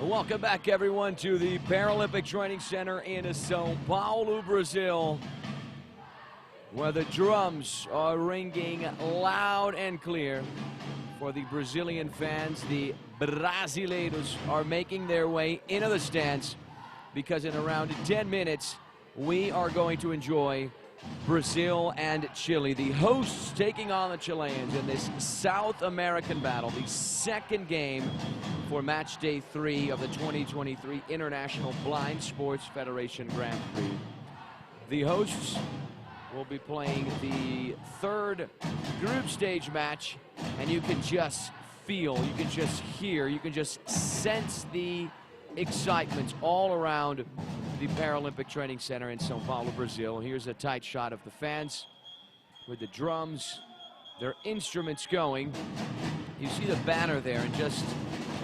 Welcome back, everyone, to the Paralympic Training Centre in São Paulo, Brazil, where the drums are ringing loud and clear for the Brazilian fans. The Brasileiros are making their way into the stands because in around 10 minutes, we are going to enjoy Brazil and Chile, the hosts taking on the Chileans in this South American battle, the second game for match day 3 of the 2023 International Blind Sports Federation Grand Prix. The hosts will be playing the third group stage match, and you can just feel, you can just hear, you can just sense the excitement all around the Paralympic Training Center in São Paulo, Brazil. Here's a tight shot of the fans with the drums, their instruments going. You see the banner there in just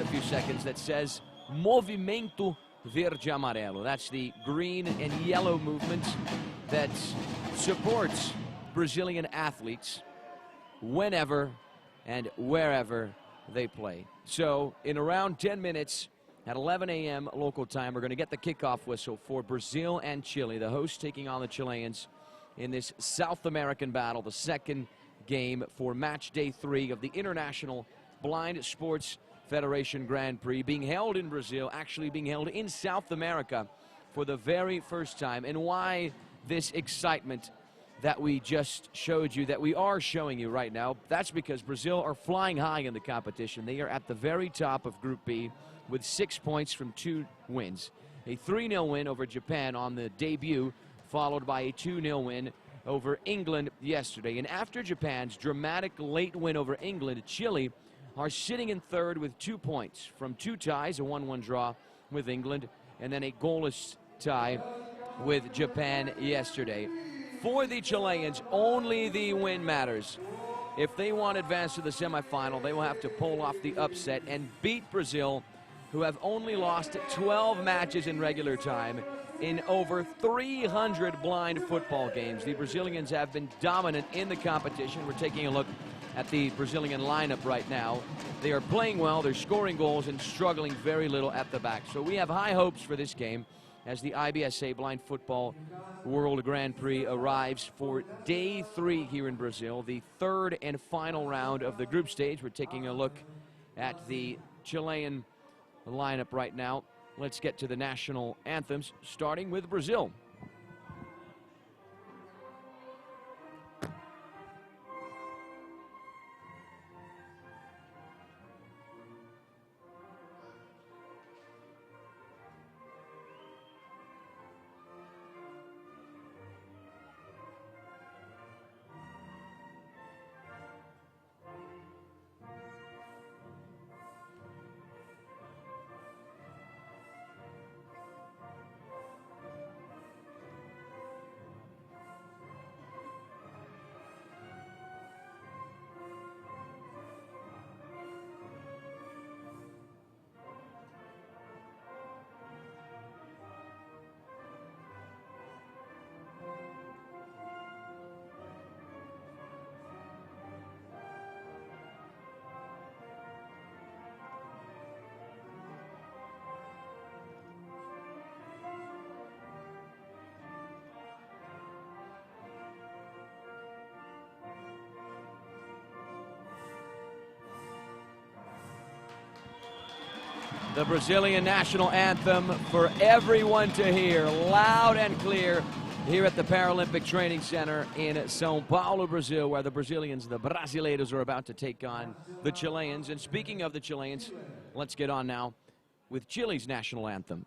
a few seconds that says Movimento Verde Amarelo. That's the green and yellow movement that supports Brazilian athletes whenever and wherever they play. So in around 10 minutes, at 11 a.m. local time, we're going to get the kickoff whistle for Brazil and Chile, the hosts taking on the Chileans in this South American battle, the second game for match day 3 of the International Blind Sports Federation Grand Prix, being held in Brazil, actually being held in South America for the very first time. And why this excitement that we just showed you, that we are showing you right now? That's because Brazil are flying high in the competition. They are at the very top of Group B with 6 points from 2 wins. A 3-0 win over Japan on the debut, followed by a 2-0 win over England yesterday. And after Japan's dramatic late win over England, Chile are sitting in third with 2 points from 2 ties, a 1-1 draw with England, and then a goalless tie with Japan yesterday. For the Chileans, only the win matters. If they want to advance to the semifinal, they will have to pull off the upset and beat Brazil, who have only lost 12 matches in regular time in over 300 blind football games. The Brazilians have been dominant in the competition. We're taking a look at the Brazilian lineup right now. They are playing well, they're scoring goals, and struggling very little at the back. So we have high hopes for this game as the IBSA Blind Football World Grand Prix arrives for day 3 here in Brazil, the third and final round of the group stage. We're taking a look at the Chilean lineup right now. Let's get to the national anthems, starting with Brazil. The Brazilian national anthem for everyone to hear, loud and clear, here at the Paralympic Training Center in São Paulo, Brazil, where the Brazilians, the Brasileiros, are about to take on the Chileans. And speaking of the Chileans, let's get on now with Chile's national anthem.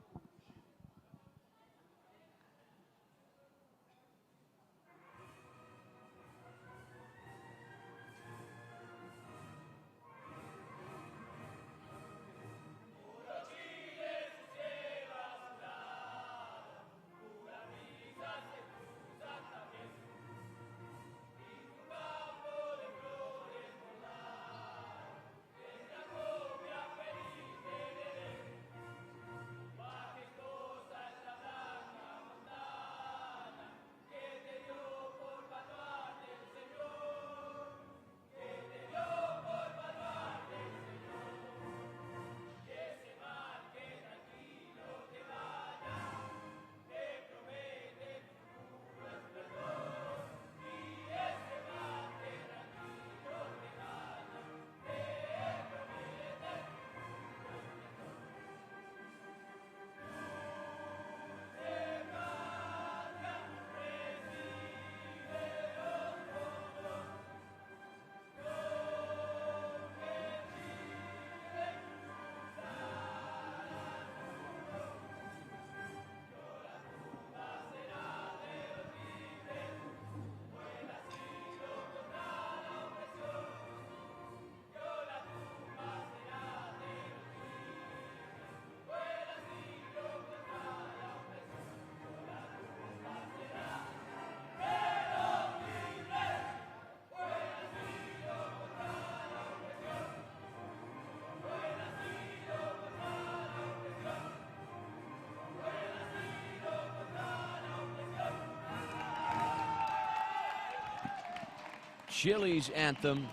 Chile's anthem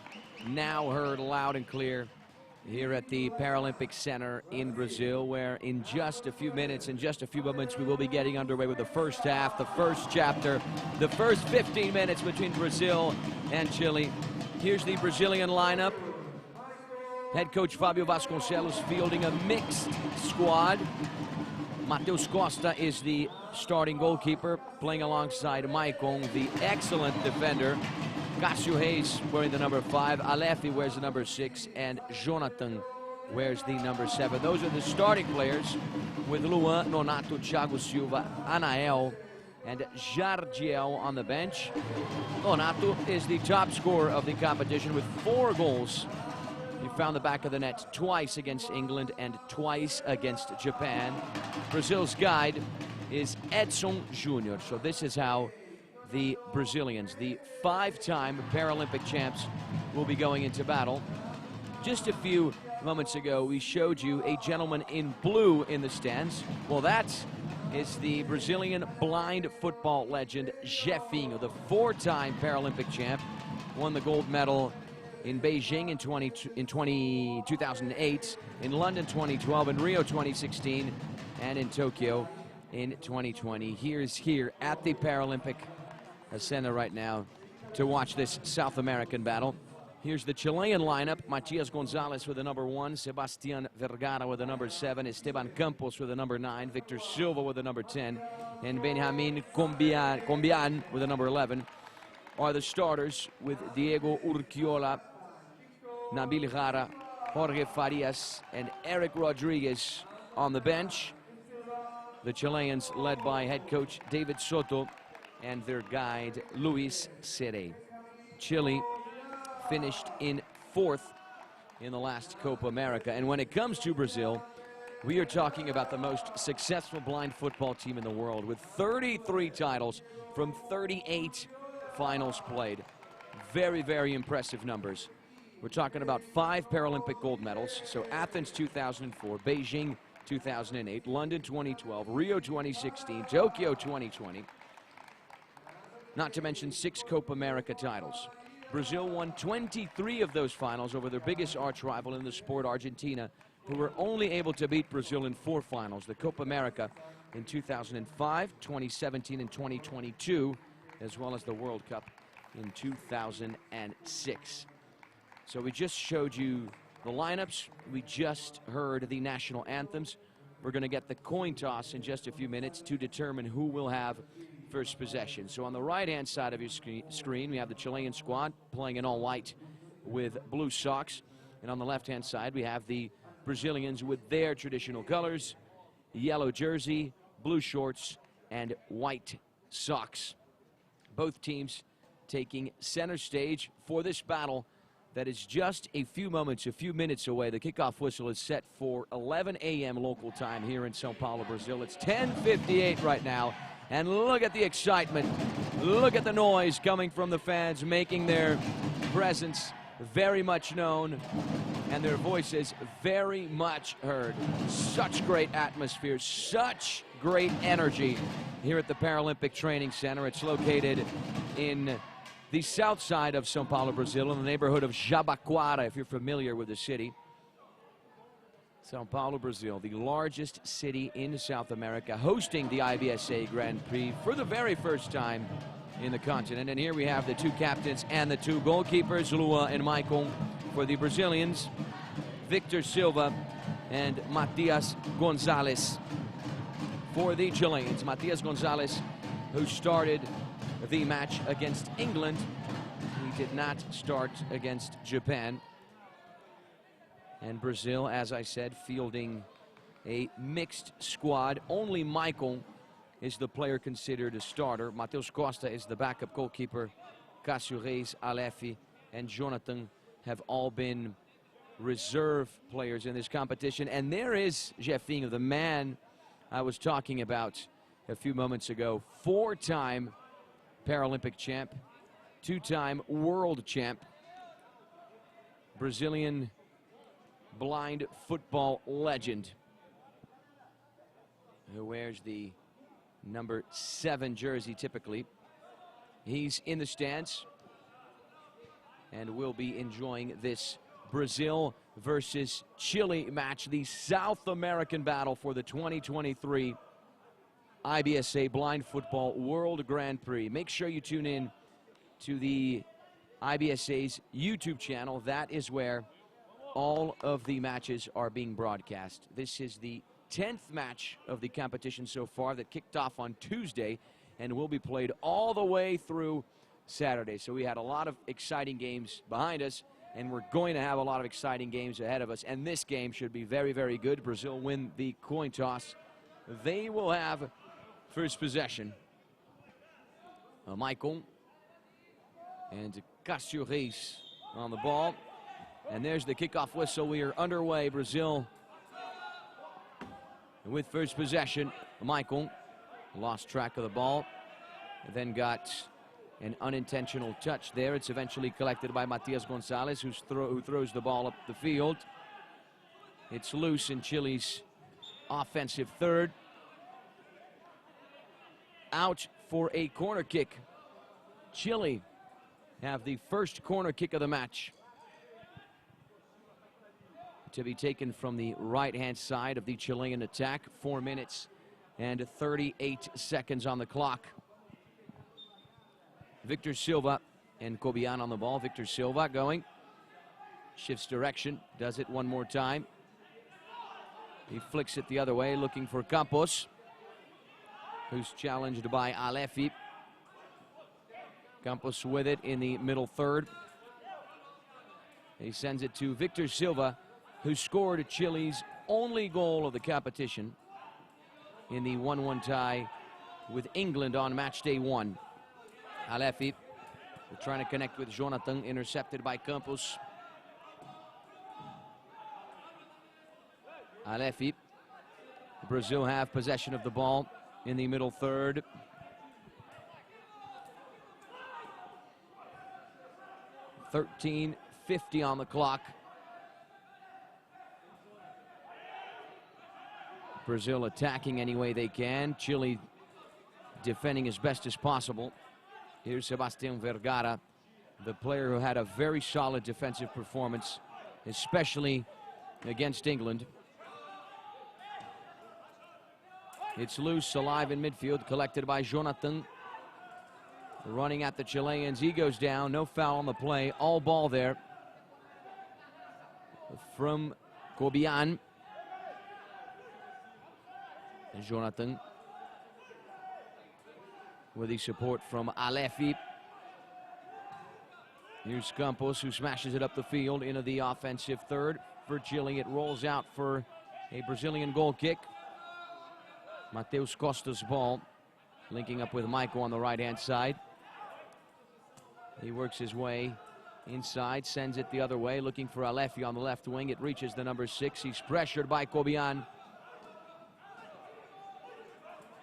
now heard loud and clear here at the Paralympic Center in Brazil, where in just a few minutes, in just a few moments, we will be getting underway with the first half, the first chapter, the first 15 minutes between Brazil and Chile. Here's the Brazilian lineup. Head coach Fabio Vasconcelos fielding a mixed squad. Matheus Costa is the starting goalkeeper, playing alongside Maicon, the excellent defender. Cássio Reis wearing the number 5, Alefi wears the number 6, and Jonathan wears the number 7. Those are the starting players, with Luan, Nonato, Thiago Silva, Anael, and Jardiel on the bench. Nonato is the top scorer of the competition with 4 goals. He found the back of the net twice against England and twice against Japan. Brazil's guide is Edson Júnior. So this is how the Brazilians, the 5-time Paralympic champs, will be going into battle. Just a few moments ago, we showed you a gentleman in blue in the stands. Well, that is the Brazilian blind football legend, Jefinho, the 4-time Paralympic champ. Won the gold medal in Beijing in 2008, in London 2012, in Rio 2016, and in Tokyo in 2020. He's here at the Paralympic Center right now to watch this South American battle. Here's the Chilean lineup. Matias Gonzalez with the number 1, Sebastián Vergara with the number 7, Esteban Campos with the number 9, Victor Silva with the number 10, and Benjamin Combian with the number 11 are the starters, with Diego Urquiola, Nabil Jara, Jorge Farias, and Eric Rodriguez on the bench. The Chileans led by head coach David Soto and their guide Luis Sere. Chile finished in 4th in the last Copa America. And when it comes to Brazil, we are talking about the most successful blind football team in the world, with 33 titles from 38 finals played. Very, very impressive numbers. We're talking about 5 Paralympic gold medals. So Athens 2004, Beijing 2008, London 2012, Rio 2016, Tokyo 2020. Not to mention 6 Copa America titles. Brazil won 23 of those finals over their biggest arch rival in the sport, Argentina, who were only able to beat Brazil in 4 finals. The Copa America in 2005, 2017, and 2022, as well as the World Cup in 2006. So we just showed you the lineups. We just heard the national anthems. We're going to get the coin toss in just a few minutes to determine who will have first possession. So on the right-hand side of your screen, we have the Chilean squad playing in all white with blue socks. And on the left-hand side, we have the Brazilians with their traditional colors, yellow jersey, blue shorts, and white socks. Both teams taking center stage for this battle that is just a few minutes away. The kickoff whistle is set for 11 a.m. local time here in São Paulo, Brazil. It's 10:58 right now, and look at the excitement. Look at the noise coming from the fans, making their presence very much known and their voices very much heard. Such great atmosphere, such great energy here at the Paralympic Training Center. It's located in the south side of São Paulo, Brazil, in the neighborhood of Jabaquara, if you're familiar with the city. São Paulo, Brazil, the largest city in South America, hosting the IBSA Grand Prix for the very first time in the continent. And here we have the 2 captains and the 2 goalkeepers, Lua and Maicon for the Brazilians, Victor Silva and Matias Gonzalez for the Chileans. Matias Gonzalez, who started the match against England. He did not start against Japan. And Brazil, as I said, fielding a mixed squad. Only Maicon is the player considered a starter. Matheus Costa is the backup goalkeeper. Cássio Reis, Alefi, and Jonathan have all been reserve players in this competition. And there is Jefinho, the man I was talking about a few moments ago. 4-time Paralympic champ, 2-time world champ, Brazilian blind football legend, who wears the number 7 jersey typically. He's in the stands. and we'll be enjoying this Brazil versus Chile match, the South American battle for the 2023 IBSA Blind Football World Grand Prix. Make sure you tune in to the IBSA's YouTube channel. That is where all of the matches are being broadcast. This is the 10th match of the competition so far that kicked off on Tuesday and will be played all the way through Saturday. So we had a lot of exciting games behind us, and we're going to have a lot of exciting games ahead of us. And this game should be very, very good. Brazil win the coin toss. They will have first possession. Michael and Cássio Reis on the ball. And there's the kickoff whistle. We are underway. Brazil with first possession. Michael lost track of the ball, then got an unintentional touch there. It's eventually collected by Matias Gonzalez, who throws the ball up the field. It's loose in Chile's offensive third. Out for a corner kick. Chile have the first corner kick of the match, to be taken from the right-hand side of the Chilean attack. 4 minutes and 38 seconds on the clock. Victor Silva and Cobian on the ball. Victor Silva going, shifts direction, does it one more time. He flicks it the other way, looking for Campos, who's challenged by Alefi. Campos with it in the middle third. He sends it to Victor Silva, who scored Chile's only goal of the competition in the 1-1 tie with England on match day 1. Alefi trying to connect with Jonathan, intercepted by Campos. Alefi. Brazil have possession of the ball in the middle third. .50 on the clock. Brazil attacking any way they can. Chile defending as best as possible. Here's Sebastián Vergara, the player who had a very solid defensive performance, especially against England. It's loose, alive in midfield, collected by Jonathan. Running at the Chileans, he goes down, no foul on the play, all ball there from Cobian. And Jonathan with the support from Alefi. Here's Campos, who smashes it up the field into the offensive third. For Chile, it rolls out for a Brazilian goal kick. Mateus Costa's ball, linking up with Michael on the right-hand side. He works his way inside, sends it the other way, looking for Alefi on the left wing. It reaches the number 6. He's pressured by Cobian,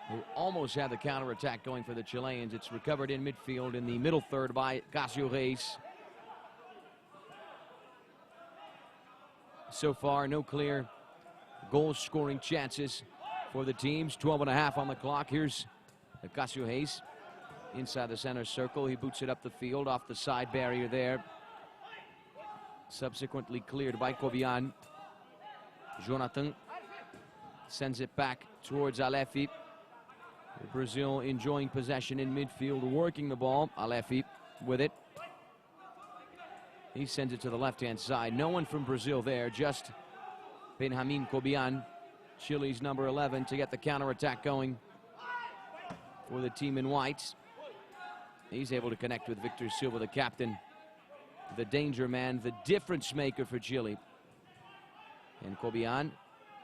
who almost had the counterattack going for the Chileans. It's recovered in midfield in the middle third by Cássio Reis. So far, no clear goal-scoring chances for the teams. 12.5 on the clock. Here's Cássio Reis inside the center circle. He boots it up the field off the side barrier there. Subsequently cleared by Cobian. Jonathan sends it back towards Alefi. Brazil enjoying possession in midfield, working the ball. Alefi with it. He sends it to the left-hand side. No one from Brazil there, just Benjamin Cobian, Chile's number 11, to get the counterattack going for the team in white. He's able to connect with Victor Silva, the captain, the danger man, the difference maker for Chile. And Cobian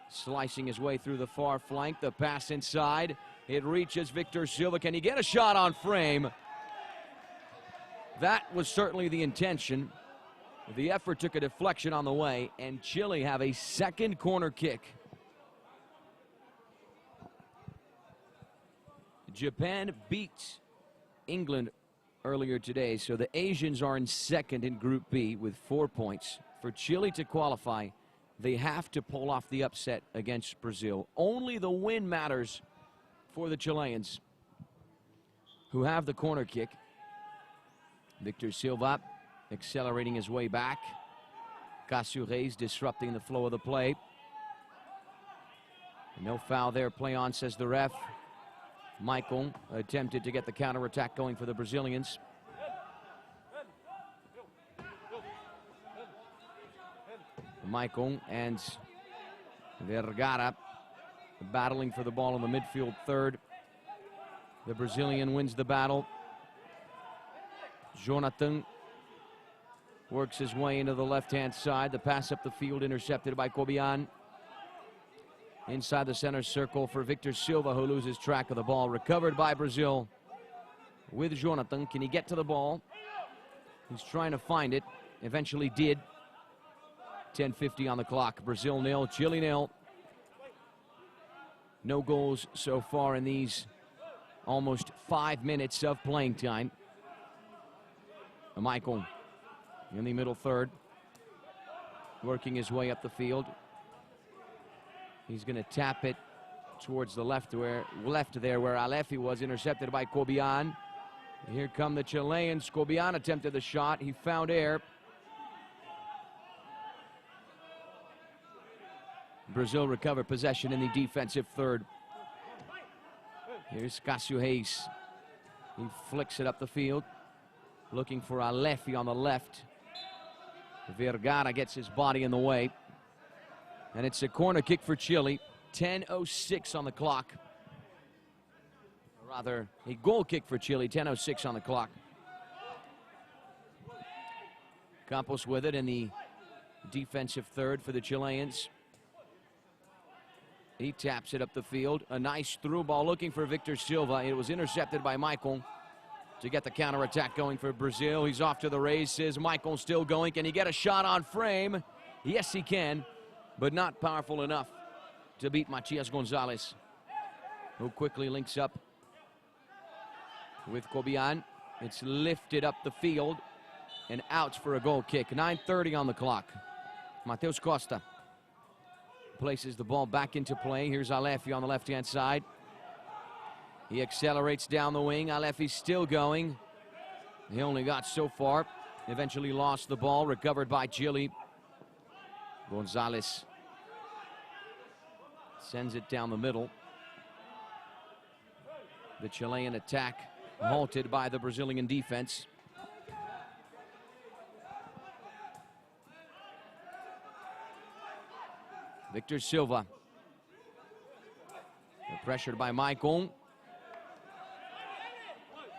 slicing his way through the far flank. The pass inside. It reaches Victor Silva. Can he get a shot on frame? That was certainly the intention. The effort took a deflection on the way, and Chile have a second corner kick. Japan beat England earlier today, so the Asians are in second in Group B with 4 points. For Chile to qualify, they have to pull off the upset against Brazil. Only the win matters for the Chileans, who have the corner kick. Victor Silva accelerating his way back. Cássio Reis disrupting the flow of the play. No foul there, play on, says the ref. Michael attempted to get the counterattack going for the Brazilians. Michael and Vergara battling for the ball in the midfield third. The Brazilian wins the battle. Jonathan works his way into the left-hand side. The pass up the field intercepted by Cobian. Inside the center circle for Victor Silva, who loses track of the ball. Recovered by Brazil with Jonathan. Can he get to the ball? He's trying to find it. Eventually did. 10:50 on the clock. Brazil 0, Chile 0. No goals so far in these almost 5 minutes of playing time. Michael in the middle third, working his way up the field. He's going to tap it towards the left there where Alefi was, intercepted by Cobian. Here come the Chileans. Cobian attempted the shot. He found air. Brazil recovered possession in the defensive third. Here's Cássio Reis. He flicks it up the field, looking for Alefi on the left. Vergara gets his body in the way. And it's a corner kick for Chile. 10:06 on the clock. Or rather, a goal kick for Chile. 10:06 on the clock. Campos with it in the defensive third for the Chileans. He taps it up the field. A nice through ball looking for Victor Silva. It was intercepted by Michael to get the counterattack going for Brazil. He's off to the races. Michael still going. Can he get a shot on frame? Yes, he can, but not powerful enough to beat Matias Gonzalez, who quickly links up with Cobian. It's lifted up the field and out for a goal kick. 9:30 on the clock. Mateus Costa places the ball back into play. Here's Alefi on the left-hand side. He accelerates down the wing. Alefi's still going. He only got so far. Eventually lost the ball. Recovered by Chile. Gonzalez sends it down the middle. The Chilean attack halted by the Brazilian defense. Victor Silva. They're pressured by Michael.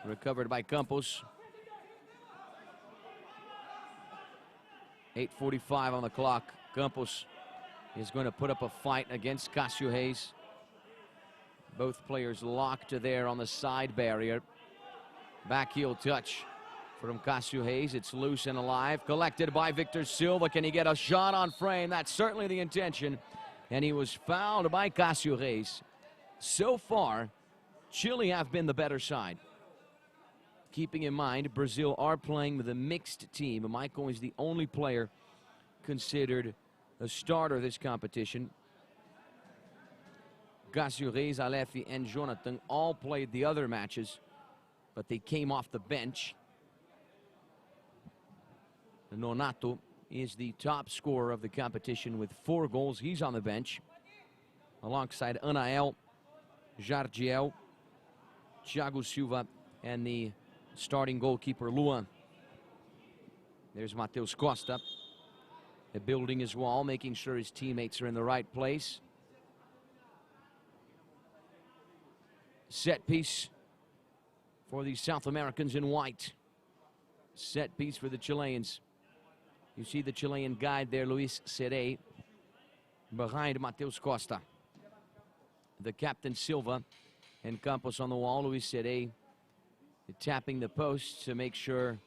Recovered by Campos. 8:45 on the clock. Campos is going to put up a fight against Cássio Reis. Both players locked there on the side barrier. Back heel touch from Cássio Reis. It's loose and alive. Collected by Victor Silva. Can he get a shot on frame? That's certainly the intention. And he was fouled by Cássio Reis. So far, Chile have been the better side. Keeping in mind, Brazil are playing with a mixed team. Michael is the only player considered a starter this competition. Cássio Reis, Alefi, and Jonathan all played the other matches, but they came off the bench. Nonato is the top scorer of the competition with 4 goals. He's on the bench alongside Anael, Jardiel, Thiago Silva, and the starting goalkeeper Luan. There's Mateus Costa, building his wall, making sure his teammates are in the right place. Set piece for the South Americans in white. Set piece for the Chileans. You see the Chilean guide there, Luis Seré, behind Mateus Costa. The captain Silva and Campos on the wall. Luis Seré tapping the posts to make sure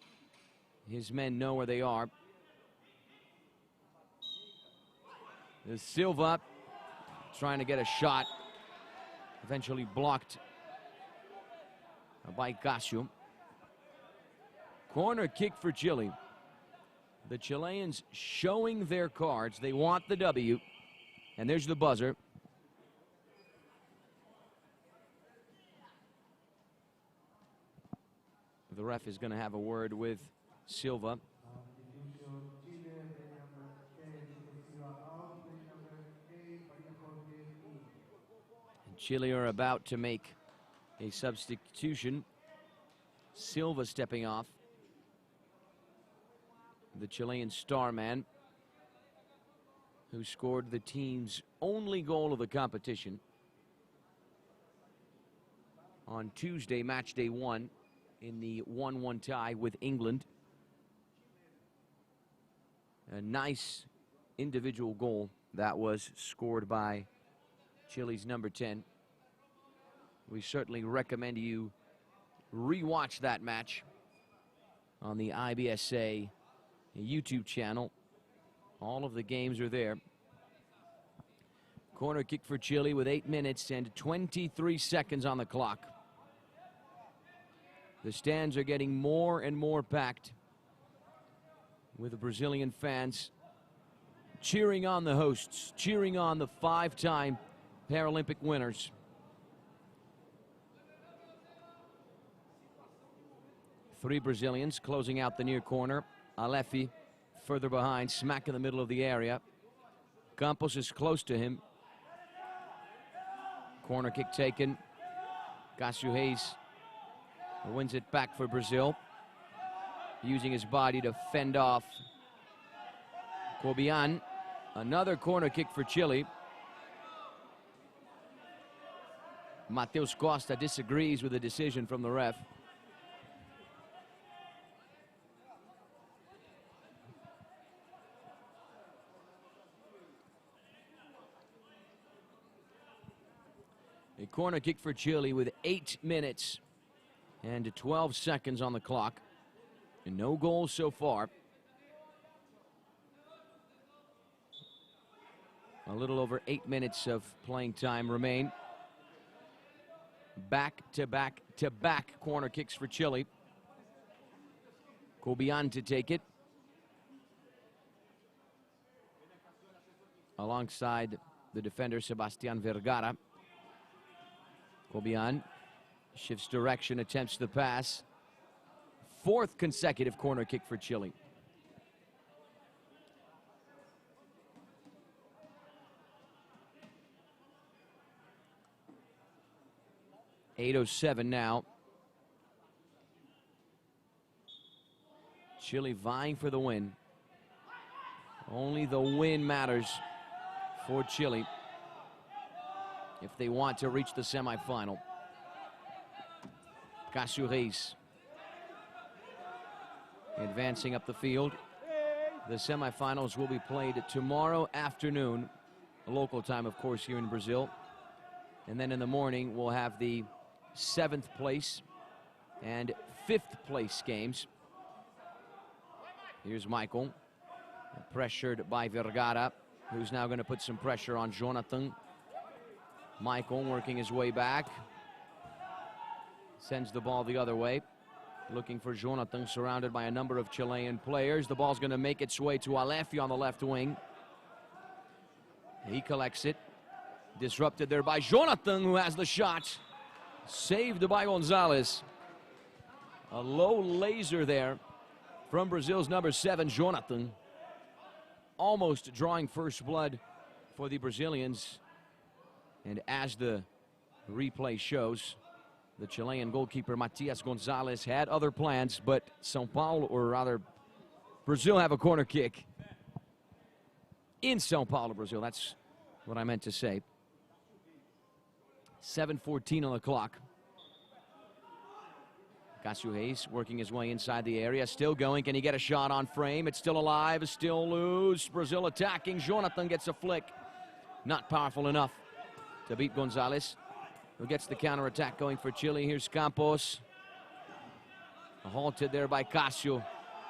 his men know where they are. There's Silva trying to get a shot. Eventually blocked by Cássio. Corner kick for Chile. The Chileans showing their cards. They want the W. And there's the buzzer. The ref is going to have a word with Silva. Chile are about to make a substitution. Silva stepping off. The Chilean star man who scored the team's only goal of the competition on Tuesday, match day 1, in the 1-1 tie with England. A nice individual goal that was scored by Chile's number 10. We certainly recommend you rewatch that match on the IBSA YouTube channel. All of the games are there. Corner kick for Chile with 8 minutes and 23 seconds on the clock. The stands are getting more and more packed, with the Brazilian fans cheering on the hosts, cheering on the 5-time Paralympic winners. Three Brazilians closing out the near corner. Alefi further behind, smack in the middle of the area. Campos is close to him. Corner kick taken. Cássio Reis wins it back for Brazil, using his body to fend off Cobian. Another corner kick for Chile. Mateus Costa disagrees with the decision from the ref. A corner kick for Chile with 8 minutes and 12 seconds on the clock. And no goals so far. A little over 8 minutes of playing time remain. Back-to-back-to-back corner kicks for Chile. Cobian to take it, alongside the defender Sebastián Vergara. Cobian shifts direction, attempts the pass. 4th consecutive corner kick for Chile. .807 now. Chile vying for the win. Only the win matters for Chile if they want to reach the semifinal. Cássio Reis advancing up the field. The semifinals will be played tomorrow afternoon, local time, of course, here in Brazil. And then in the morning, we'll have the 7th place and 5th place games. Here's Michael, pressured by Vergara, who's now going to put some pressure on Jonathan. Michael working his way back. Sends the ball the other way. Looking for Jonathan, surrounded by a number of Chilean players. The ball's going to make its way to Alefi on the left wing. He collects it. Disrupted there by Jonathan, who has the shot. Saved by Gonzalez. A low laser there from Brazil's number 7, Jonathan. Almost drawing first blood for the Brazilians. And as the replay shows, the Chilean goalkeeper Matias Gonzalez had other plans, but São Paulo, or rather Brazil, have a corner kick in São Paulo, Brazil. That's what I meant to say. 7:14 on the clock. Cássio Reis working his way inside the area, still going. Can he get a shot on frame? It's still alive, still loose. Brazil attacking. Jonathan gets a flick. Not powerful enough to beat Gonzalez, who gets the counterattack going for Chile. Here's Campos. Halted there by Cássio.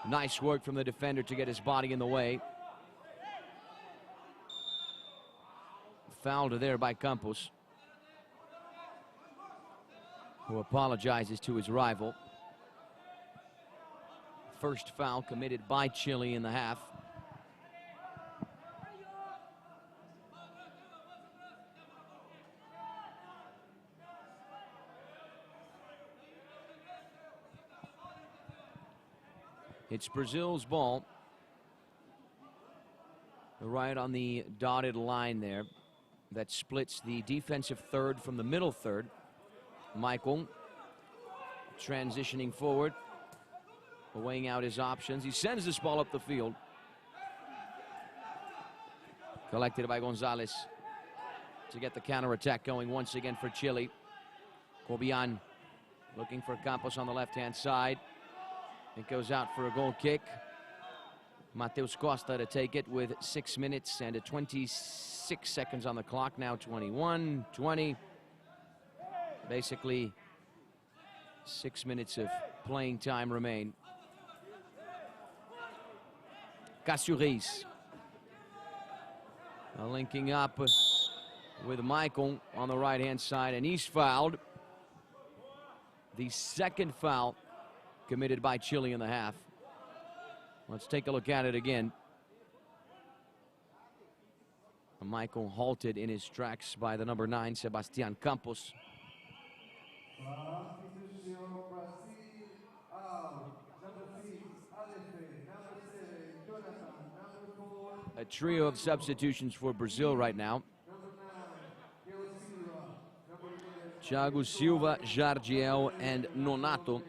Nice work from the defender to get his body in the way. Fouled there by Campos, who apologizes to his rival. First foul committed by Chile in the half. It's Brazil's ball, right on the dotted line there. that splits the defensive third from the middle third. Michael transitioning forward, weighing out his options. He sends this ball up the field. Collected by Gonzalez to get the counterattack going once again for Chile. Cobian looking for Campos on the left-hand side. It goes out for a goal kick. Mateus Costa to take it with 6 minutes and 26 seconds on the clock. Now 21, 20. Basically 6 minutes of playing time remain. Cassuris linking up with Michael on the right-hand side, and he's fouled. The second foul committed by Chile in the half. Let's take a look at it again. Michael halted in his tracks by the number 9, Sebastian Campos. A trio of substitutions for Brazil right now. Thiago Silva, Jardiel, and Nonato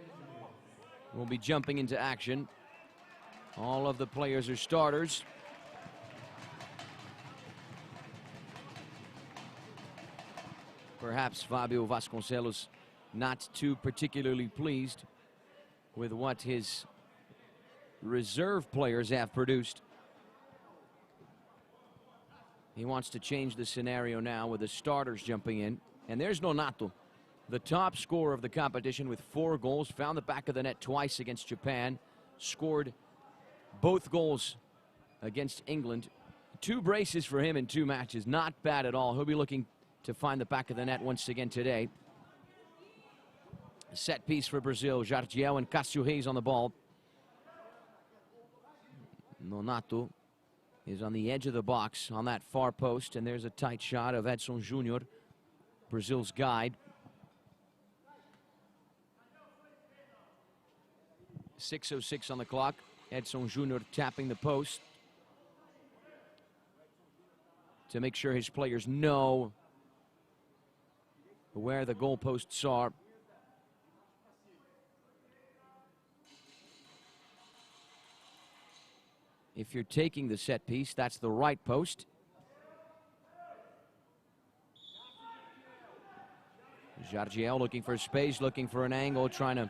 will be jumping into action. All of the players are starters. Perhaps Fabio Vasconcelos not too particularly pleased with what his reserve players have produced. He wants to change the scenario now with the starters jumping in. And there's Nonato, the top scorer of the competition with 4 goals, found the back of the net twice against Japan, scored both goals against England. 2 braces for him in 2 matches, not bad at all. He'll be looking to find the back of the net once again today. Set piece for Brazil, Jardiel and Cassuris on the ball. Nonato is on the edge of the box on that far post, and there's a tight shot of Edson Júnior, Brazil's guide. 6:06 on the clock. Edson Júnior tapping the post to make sure his players know where the goalposts are. If you're taking the set piece, that's the right post. Jardiel looking for space, looking for an angle, trying to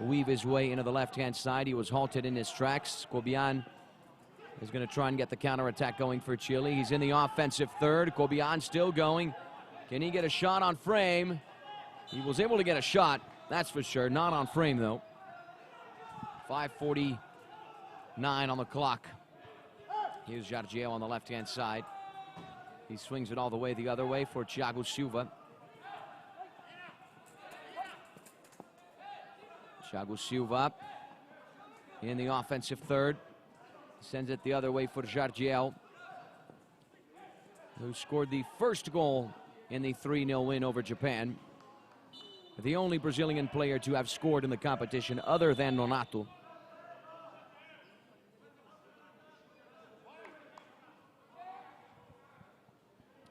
weave his way into the left-hand side. He was halted in his tracks. Cobian is going to try and get the counterattack going for Chile. He's in the offensive third. Cobian still going. Can he get a shot on frame? He was able to get a shot, that's for sure. Not on frame, though. 5:49 on the clock. Here's Jardiel on the left-hand side. He swings it all the way the other way for Thiago Silva. Thiago Silva in the offensive third. Sends it the other way for Jardiel, who scored the first goal in the 3-0 win over Japan. The only Brazilian player to have scored in the competition other than Nonato.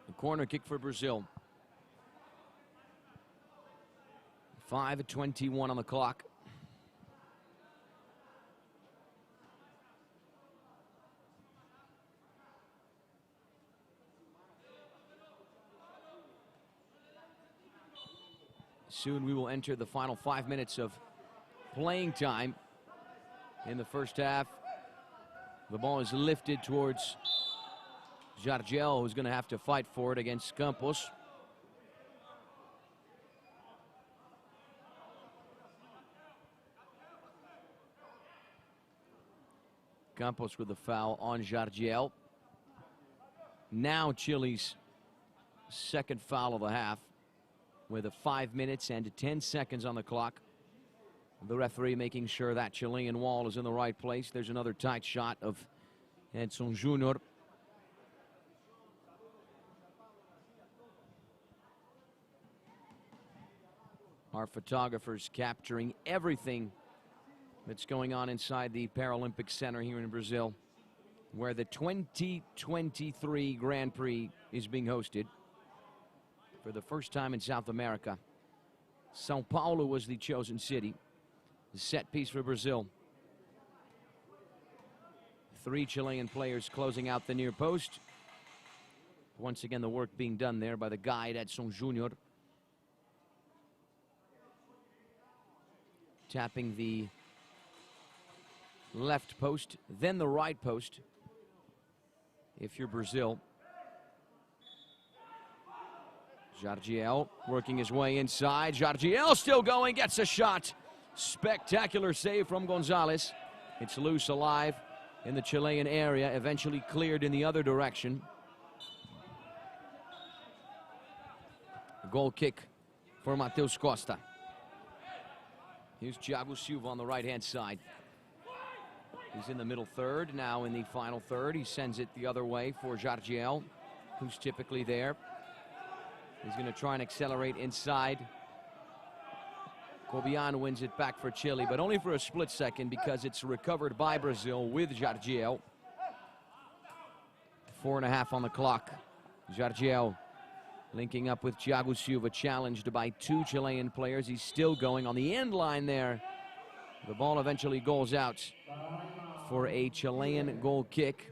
A corner kick for Brazil. 5:21 on the clock. Soon we will enter the final 5 minutes of playing time in the first half. The ball is lifted towards Jardiel, who's going to have to fight for it against Campos. Campos with the foul on Jardiel. Now Chile's second foul of the half, with 5 minutes and 10 seconds on the clock. The referee making sure that Chilean wall is in the right place. There's another tight shot of Edson Júnior. Our photographers capturing everything that's going on inside the Paralympic Center here in Brazil, where the 2023 Grand Prix is being hosted. for the first time in South America. São Paulo was the chosen city. The set piece for Brazil. 3 Chilean players closing out the near post. Once again, the work being done there by the guide, Edson Junior. Tapping the left post, then the right post, if you're Brazil. Jardiel working his way inside. Jardiel still going, gets a shot. Spectacular save from Gonzalez. It's loose alive in the Chilean area, eventually cleared in the other direction. A goal kick for Matheus Costa. Here's Thiago Silva on the right-hand side. He's in the middle third, now in the final third. He sends it the other way for Jardiel, who's typically there. He's going to try and accelerate inside. Cobian wins it back for Chile, but only for a split second because it's recovered by Brazil with Jardiel. 4.5 on the clock. Jardiel linking up with Thiago Silva, challenged by 2 Chilean players. He's still going on the end line there. The ball eventually goes out for a Chilean goal kick.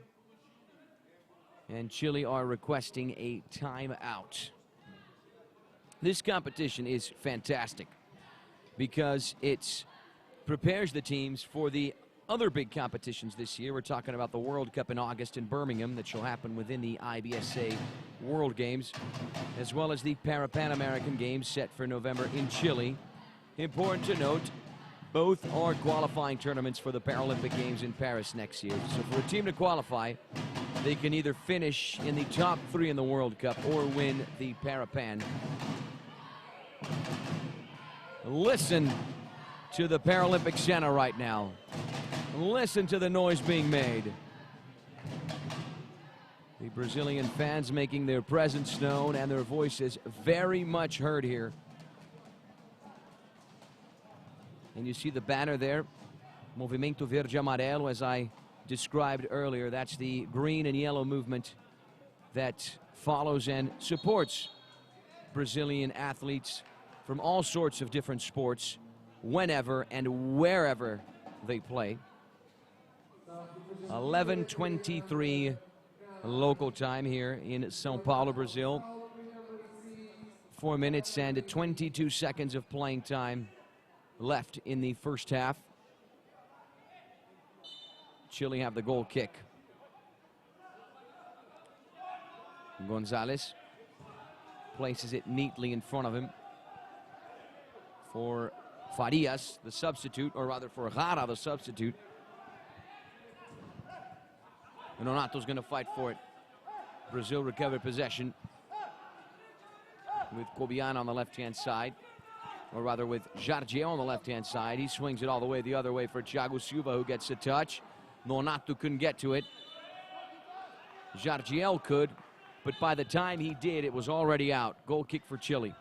And Chile are requesting a timeout. This competition is fantastic because it prepares the teams for the other big competitions this year. We're talking about the World Cup in August in Birmingham that shall happen within the IBSA World Games, as well as the Pan American Games set for November in Chile. Important to note, both are qualifying tournaments for the Paralympic Games in Paris next year. So for a team to qualify, they can either finish in the top 3 in the World Cup or win the Pan. Listen to the Paralympic Center right now. Listen to the noise being made. The Brazilian fans making their presence known and their voices very much heard here. And you see the banner there, Movimento Verde Amarelo, as I described earlier. That's the green and yellow movement that follows and supports Brazilian athletes from all sorts of different sports, whenever and wherever they play. 11:23 local time here in São Paulo, Brazil. 4 minutes and 22 seconds of playing time left in the first half. Chile have the goal kick. Gonzalez places it neatly in front of him for Farias, the substitute, or rather for Jara, the substitute. And Donato's going to fight for it. Brazil recovered possession with Cobian on the left-hand side, or rather with Jardiel on the left-hand side. He swings it all the way the other way for Thiago Silva, who gets a touch. Donato couldn't get to it. Jardiel could, but by the time he did, it was already out. Goal kick for Chile.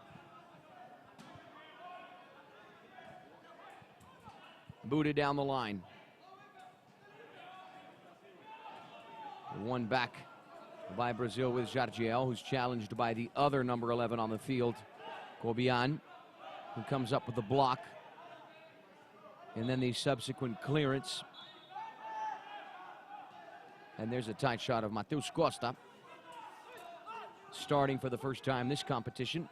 Booted down the line. One back by Brazil with Jardiel, who's challenged by the other number 11 on the field, Cobian, who comes up with the block. And then the subsequent clearance. And there's a tight shot of Matheus Costa, starting for the first time this competition.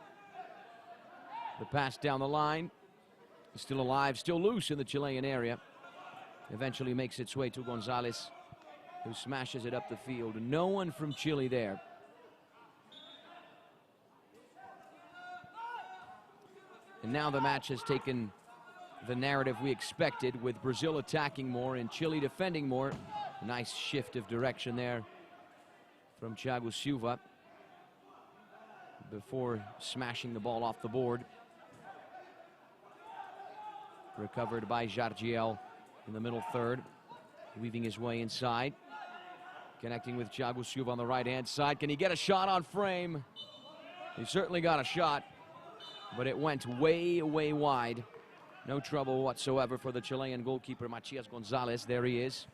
The pass down the line. He's still alive, still loose in the Chilean area. Eventually makes its way to Gonzalez, who smashes it up the field. No one from Chile there. And now the match has taken the narrative we expected, with Brazil attacking more and Chile defending more. Nice shift of direction there from Thiago Silva before smashing the ball off the board. Recovered by Jardiel in the middle third, weaving his way inside, connecting with Thiago Silva on the right-hand side. Can he get a shot on frame? He certainly got a shot, but it went way, way wide. No trouble whatsoever for the Chilean goalkeeper, Matias Gonzalez. There he is.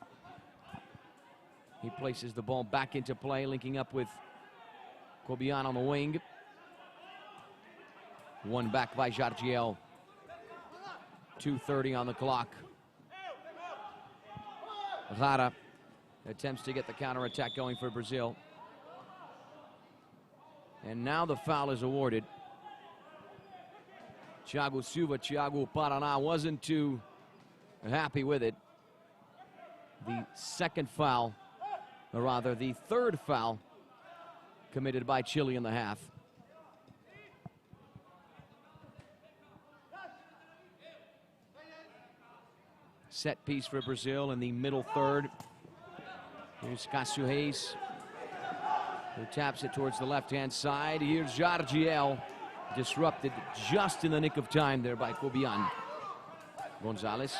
He places the ball back into play, linking up with Cobian on the wing. One back by Jardiel. 2:30 on the clock. Rara attempts to get the counterattack going for Brazil. And now the foul is awarded. Thiago Silva, Thiago Paraná wasn't too happy with it. The second foul, or rather the third foul, committed by Chile in the half. Set piece for Brazil in the middle third. Here's Cássio Reis, who taps it towards the left-hand side. Here's Jardiel, disrupted just in the nick of time there by Cobian. Gonzalez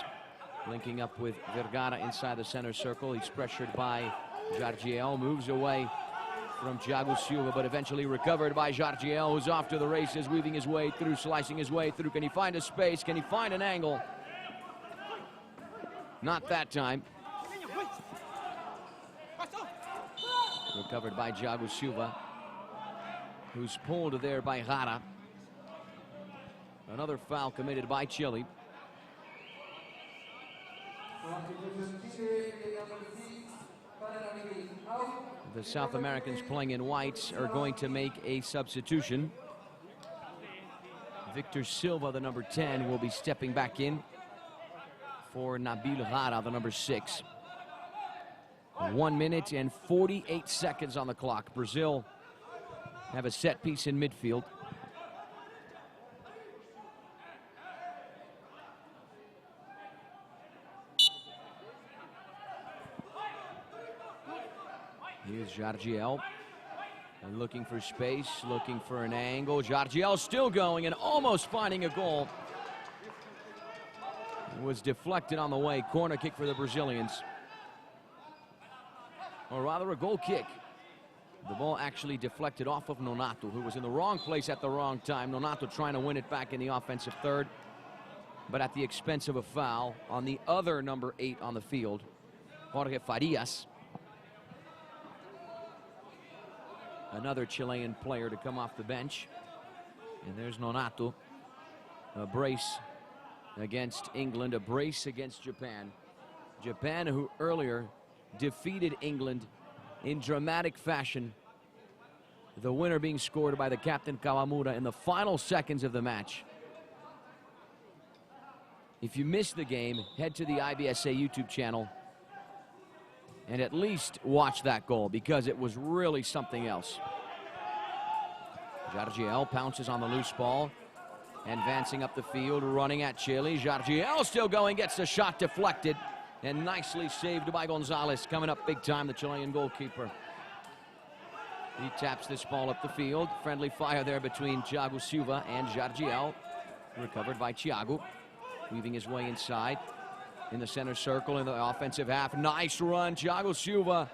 linking up with Vergara inside the center circle. He's pressured by Jardiel, moves away from Thiago Silva, but eventually recovered by Jardiel, who's off to the races, weaving his way through, slicing his way through. Can he find a space? Can he find an angle? Not that time. Recovered by Thiago Silva, who's pulled there by Rara. Another foul committed by Chile. The South Americans playing in whites are going to make a substitution. Victor Silva, the number 10, will be stepping back in for Nabil Rara, the number 6. 1 minute and 48 seconds on the clock. Brazil have a set piece in midfield. Here's Jardiel, and looking for space, looking for an angle. Jardiel still going and almost finding a goal. It was deflected on the way. Corner kick for the Brazilians. Or rather a goal kick. The ball actually deflected off of Nonato, who was in the wrong place at the wrong time. Nonato trying to win it back in the offensive third, but at the expense of a foul on the other number 8 on the field, Jorge Farias. Another Chilean player to come off the bench. And there's Nonato. A brace against England, a brace against Japan. Japan, who earlier defeated England in dramatic fashion. The winner being scored by the captain Kawamura in the final seconds of the match. If you missed the game, head to the IBSA YouTube channel and at least watch that goal, because it was really something else. Jardiel pounces on the loose ball, advancing up the field, running at Chile. Jardiel still going, gets the shot deflected, and nicely saved by Gonzalez. Coming up big time, the Chilean goalkeeper. He taps this ball up the field. Friendly fire there between Thiago Silva and Jardiel. Recovered by Thiago, weaving his way inside in the center circle in the offensive half. Nice run, Thiago Silva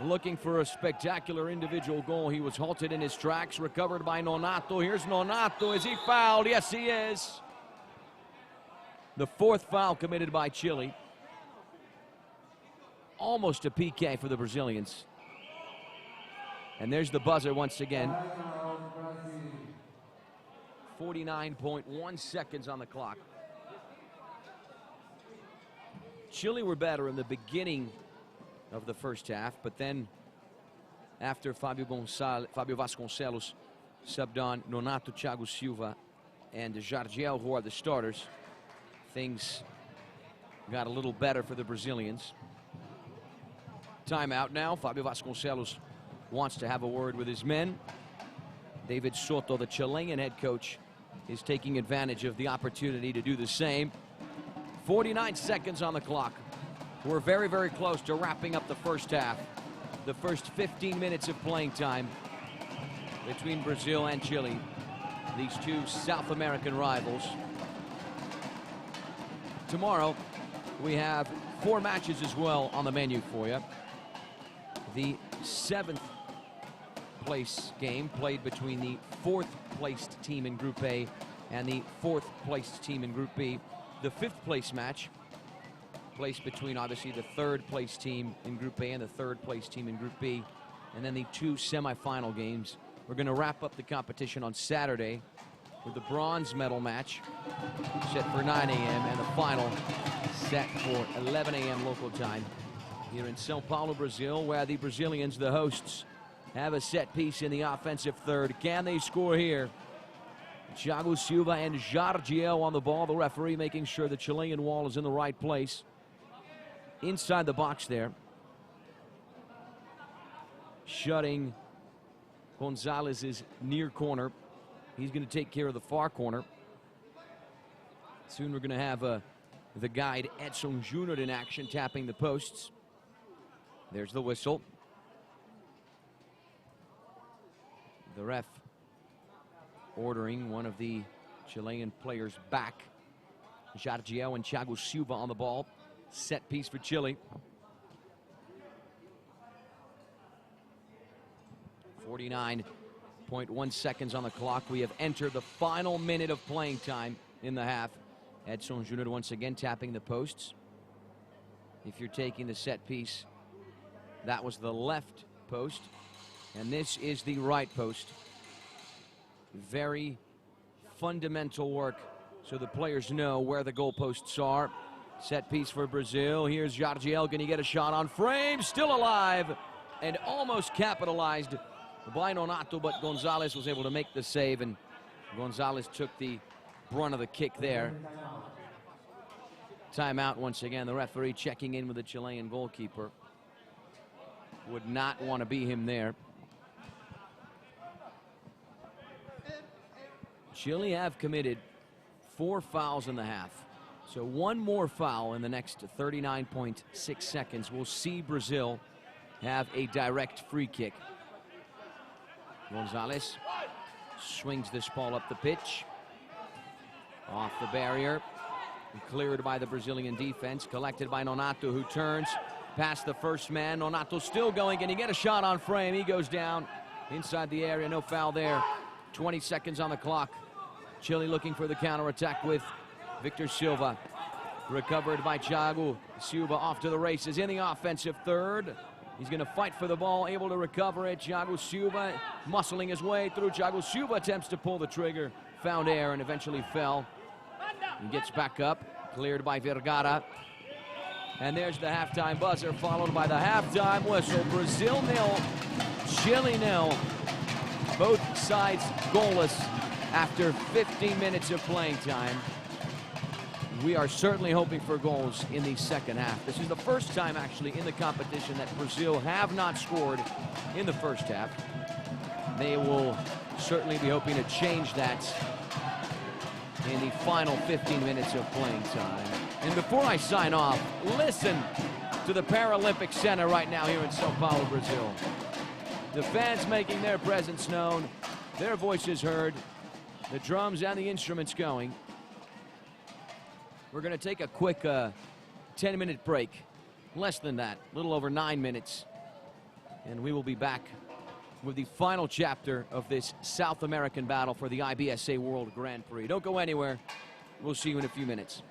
looking for a spectacular individual goal. He was halted in his tracks. Recovered by Nonato. Here's Nonato. Is he fouled? Yes, he is. The 4th foul committed by Chile. Almost a PK for the Brazilians. And there's the buzzer once again. 49.1 seconds on the clock. Chile were better in the beginning of the first half, but then after Fabio Vasconcelos subbed on Nonato, Thiago Silva, and Jardiel, who are the starters, things got a little better for the Brazilians. Timeout now. Fabio Vasconcelos wants to have a word with his men. David Soto, the Chilean head coach, is taking advantage of the opportunity to do the same. 49 seconds on the clock. We're very, very close to wrapping up the first half. The first 15 minutes of playing time between Brazil and Chile, these two South American rivals. Tomorrow, we have 4 matches as well on the menu for you. The 7th place game played between the 4th placed team in Group A and the 4th placed team in Group B. The 5th place match placed between obviously the 3rd place team in Group A and the 3rd place team in Group B, and then the 2 semifinal games. We're going to wrap up the competition on Saturday with the bronze medal match set for 9 a.m. and the final set for 11 a.m. local time here in São Paulo, Brazil, where the Brazilians, the hosts, have a set piece in the offensive third. Can they score here? Thiago Silva and Jardiel on the ball. The referee making sure the Chilean wall is in the right place. Inside the box there. Shutting Gonzalez's near corner. He's going to take care of the far corner. Soon we're going to have the guide Edson Júnior in action, tapping the posts. There's the whistle. The ref ordering one of the Chilean players back. Jardiel and Thiago Silva on the ball. Set piece for Chile. 49.1 seconds on the clock. We have entered the final minute of playing time in the half. Edson Júnior once again tapping the posts. If you're taking the set piece, that was the left post, and this is the right post. Very fundamental work so the players know where the goalposts are. Set piece for Brazil. Here's Jardiel. Can he get a shot on frame? Still alive and almost capitalized by Nonato, but Gonzalez was able to make the save, and Gonzalez took the brunt of the kick there. Timeout once again. The referee checking in with the Chilean goalkeeper. Would not want to be him there. Chile have committed 4 fouls in the half. So one more foul in the next 39.6 seconds. We'll see Brazil have a direct free kick. Gonzalez swings this ball up the pitch. Off the barrier. Cleared by the Brazilian defense. Collected by Nonato, who turns past the first man. Nonato still going. Can he get a shot on frame? He goes down inside the area. No foul there. 20 seconds on the clock. Chile looking for the counterattack with Victor Silva. Recovered by Thiago Silva. Off to the races in the offensive third. He's going to fight for the ball, able to recover it. Thiago Silva muscling his way through. Thiago Silva attempts to pull the trigger. Found air and eventually fell. He gets back up. Cleared by Vergara. And there's the halftime buzzer, followed by the halftime whistle. Brazil 0, Chile 0. Both sides goalless after 15 minutes of playing time. We are certainly hoping for goals in the second half. This is the first time, actually, in the competition that Brazil have not scored in the first half. They will certainly be hoping to change that in the final 15 minutes of playing time. And before I sign off, listen to the Paralympic Center right now here in São Paulo, Brazil. The fans making their presence known, their voices heard, the drums and the instruments going. We're going to take a quick 10-minute break. Less than that, a little over 9 minutes. And we will be back with the final chapter of this South American battle for the IBSA World Grand Prix. Don't go anywhere. We'll see you in a few minutes.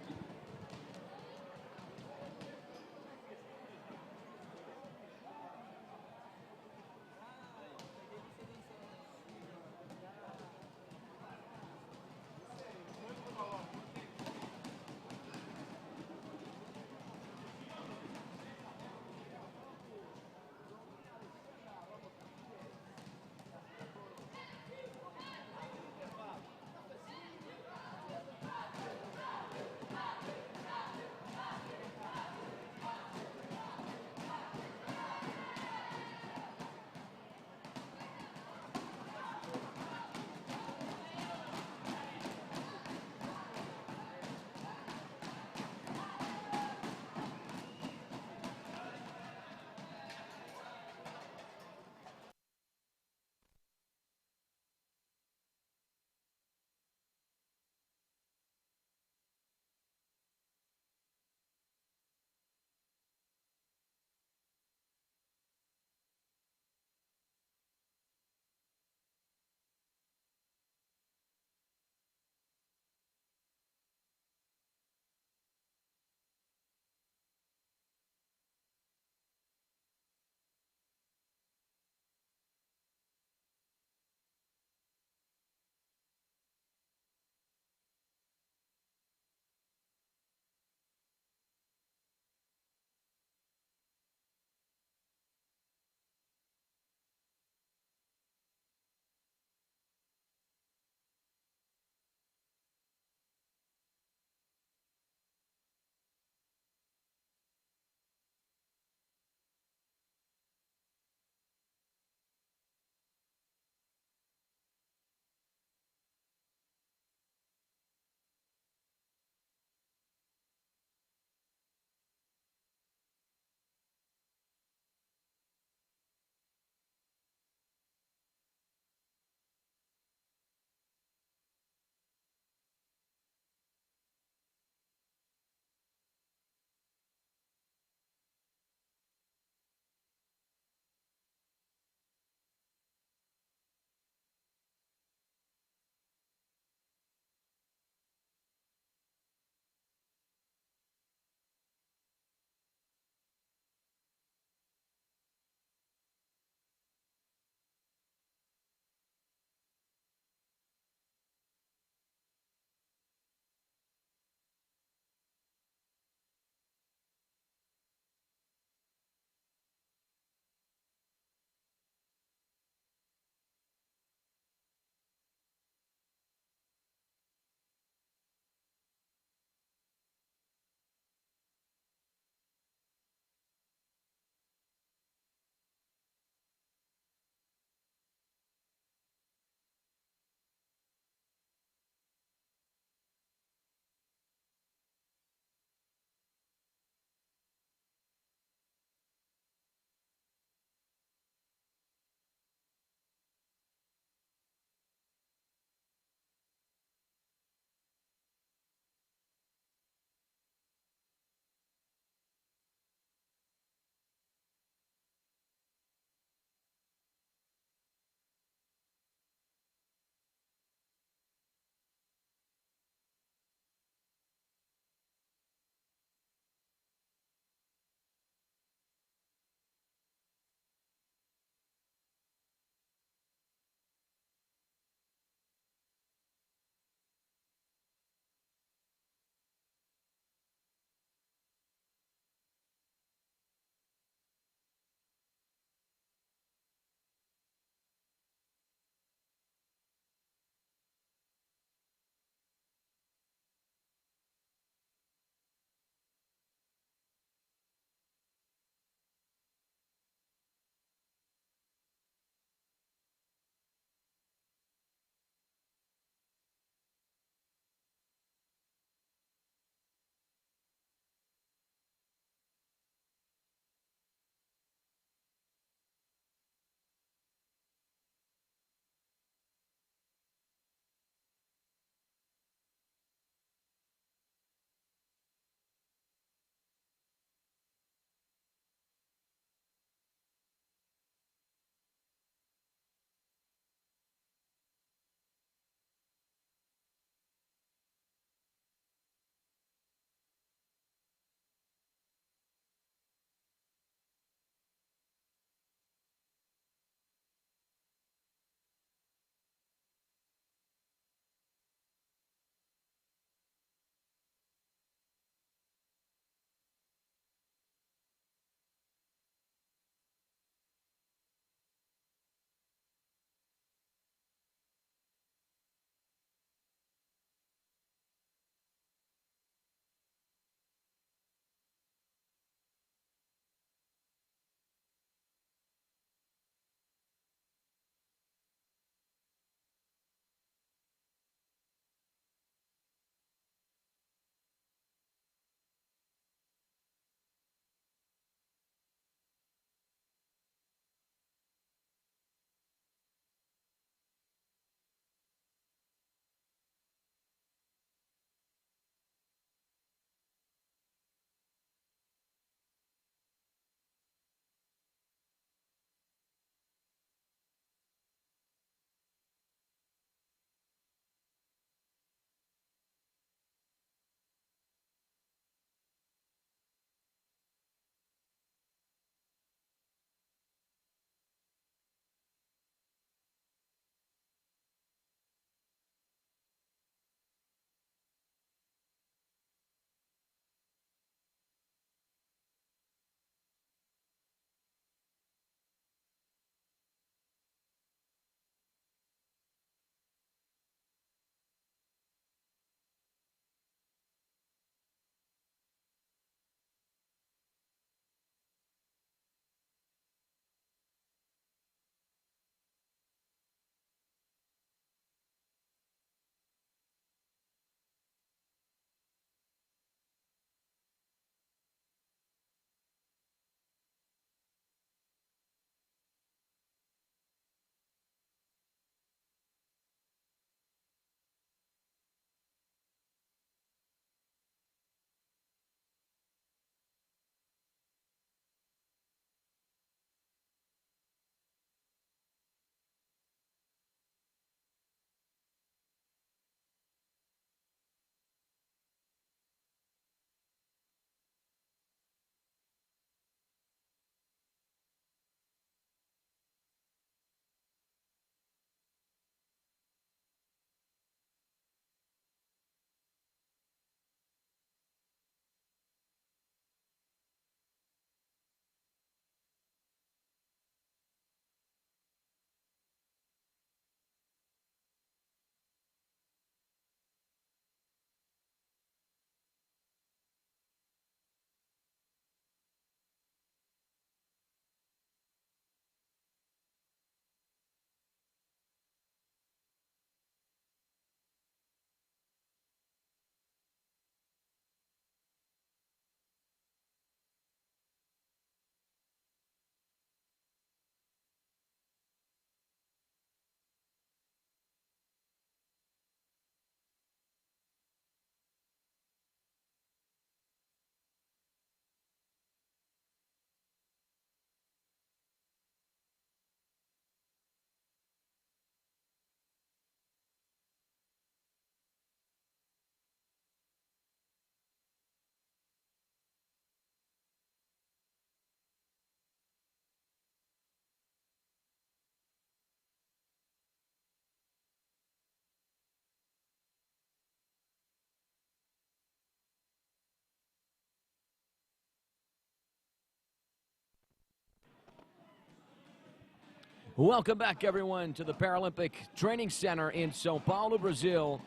Welcome back, everyone, to the Paralympic Training Centre in São Paulo, Brazil,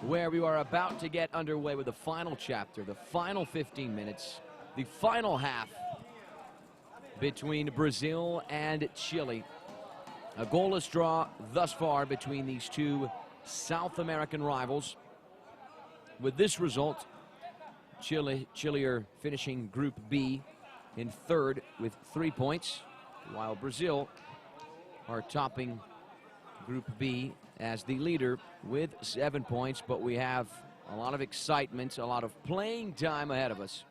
where we are about to get underway with the final chapter, the final 15 minutes, the final half between Brazil and Chile. A goalless draw thus far between these two South American rivals. With this result, Chile are finishing Group B in third with 3 points, while Brazil are topping Group B as the leader with 7 points, but we have a lot of excitement, a lot of playing time ahead of us.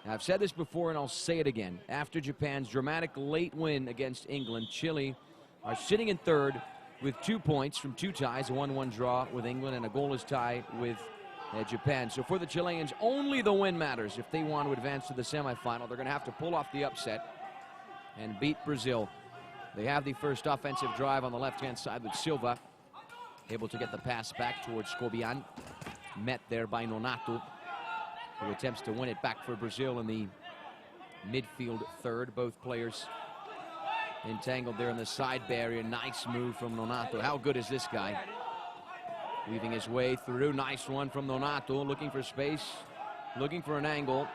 I've said this before and I'll say it again. After Japan's dramatic late win against England, Chile are sitting in third with 2 points from 2 ties, a 1-1 draw with England and a goalless tie with Japan. So for the Chileans, only the win matters. If they want to advance to the semifinal, they're going to have to pull off the upset and beat Brazil. They have the first offensive drive on the left-hand side with Silva, able to get the pass back towards Cobian, met there by Nonato, who attempts to win it back for Brazil in the midfield third. Both players entangled there in the side barrier. Nice move from Nonato. How good is this guy? Weaving his way through. Nice one from Nonato, looking for space, looking for an angle.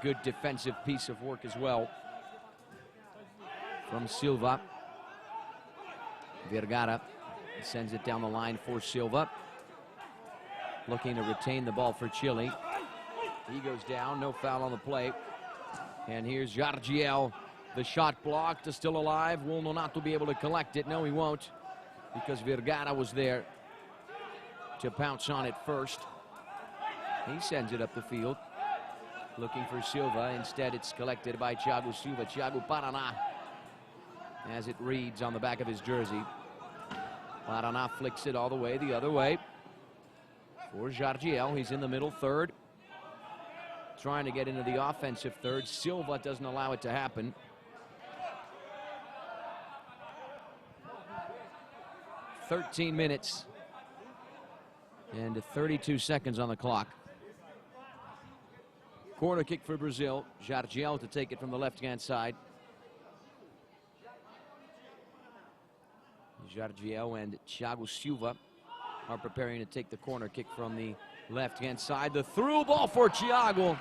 Good defensive piece of work as well from Silva. Vergara sends it down the line for Silva, looking to retain the ball for Chile. He goes down, no foul on the play. And here's Jardiel. The shot blocked, is still alive. Will Nonato be able to collect it? No, he won't, because Vergara was there to pounce on it first. He sends it up the field, looking for Silva. Instead, it's collected by Thiago Silva. Thiago Paraná, as it reads on the back of his jersey. Paraná flicks it all the way the other way for Jardiel. He's in the middle third, trying to get into the offensive third. Silva doesn't allow it to happen. "13 minutes and 32 seconds on the clock. Corner kick for Brazil. Jardiel to take it from the left-hand side. Jardiel and Thiago Silva are preparing to take the corner kick from the left-hand side. The through ball for Thiago,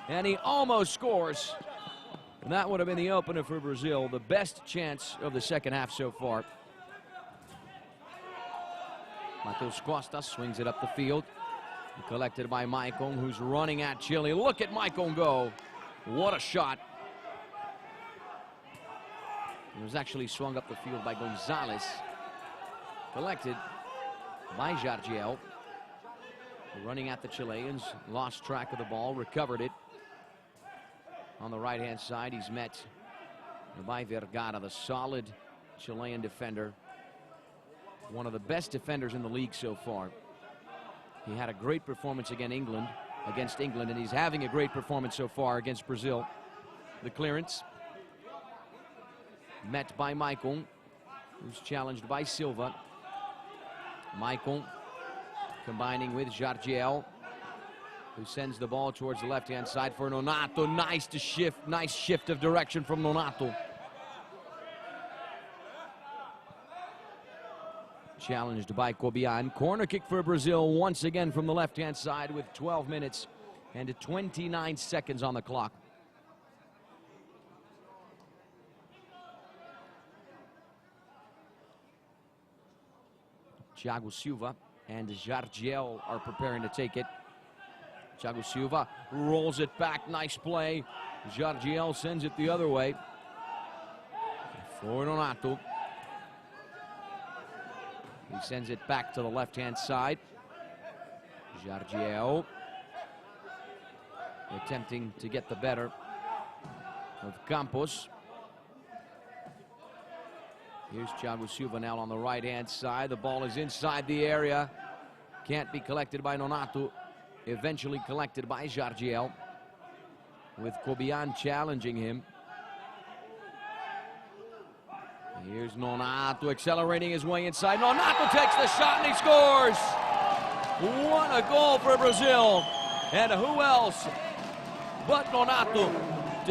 and he almost scores. And that would have been the opener for Brazil, the best chance of the second half so far. Matheus Costa swings it up the field, collected by Maicon, who's running at Chile. Look at Maicon go. What a shot. It was actually swung up the field by Gonzalez, collected by Jardiel. Running at the Chileans, lost track of the ball, recovered it. On the right-hand side, he's met by Vergara, the solid Chilean defender. One of the best defenders in the league so far. He had a great performance against England, and he's having a great performance so far against Brazil. The clearance, met by Maicon, who's challenged by Silva. Maicon combining with Jardiel, who sends the ball towards the left-hand side for Nonato. Nice shift of direction from Nonato. Challenged by Cobian. Corner kick for Brazil once again from the left-hand side with 12 minutes and 29 seconds on the clock. Thiago Silva and Jardiel are preparing to take it. Thiago Silva rolls it back. Nice play. Jardiel sends it the other way for Nonato. He sends it back to the left-hand side. Jardiel attempting to get the better of Campos. Here's Thiago Silva now on the right-hand side. The ball is inside the area. Can't be collected by Nonato. Eventually collected by Jardiel, with Cobian challenging him. Here's Nonato accelerating his way inside. Nonato takes the shot and he scores! What a goal for Brazil! And who else but Nonato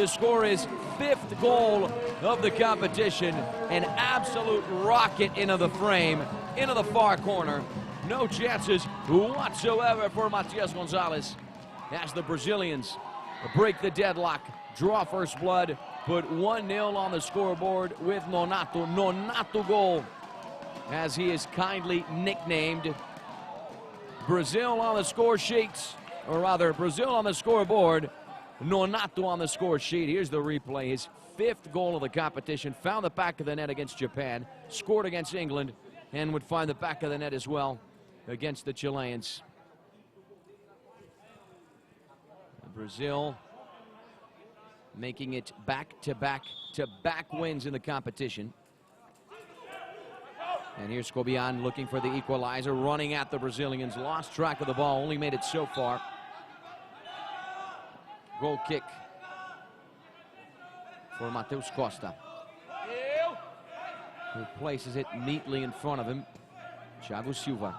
to score his 5th goal of the competition. An absolute rocket into the frame, into the far corner. No chances whatsoever for Matias Gonzalez as the Brazilians break the deadlock, draw first blood, put 1-0 on the scoreboard with Nonato. Nonato goal, as he is kindly nicknamed. Brazil on the score sheet, or rather Brazil on the scoreboard, Nonato on the score sheet. Here's the replay. His 5th goal of the competition. Found the back of the net against Japan, scored against England, and would find the back of the net as well against the Chileans. Brazil making it back-to-back wins in the competition. And here's Kobian looking for the equalizer, running at the Brazilians. Lost track of the ball, only made it so far. Goal kick for Mateus Costa, who places it neatly in front of him. Thiago Silva.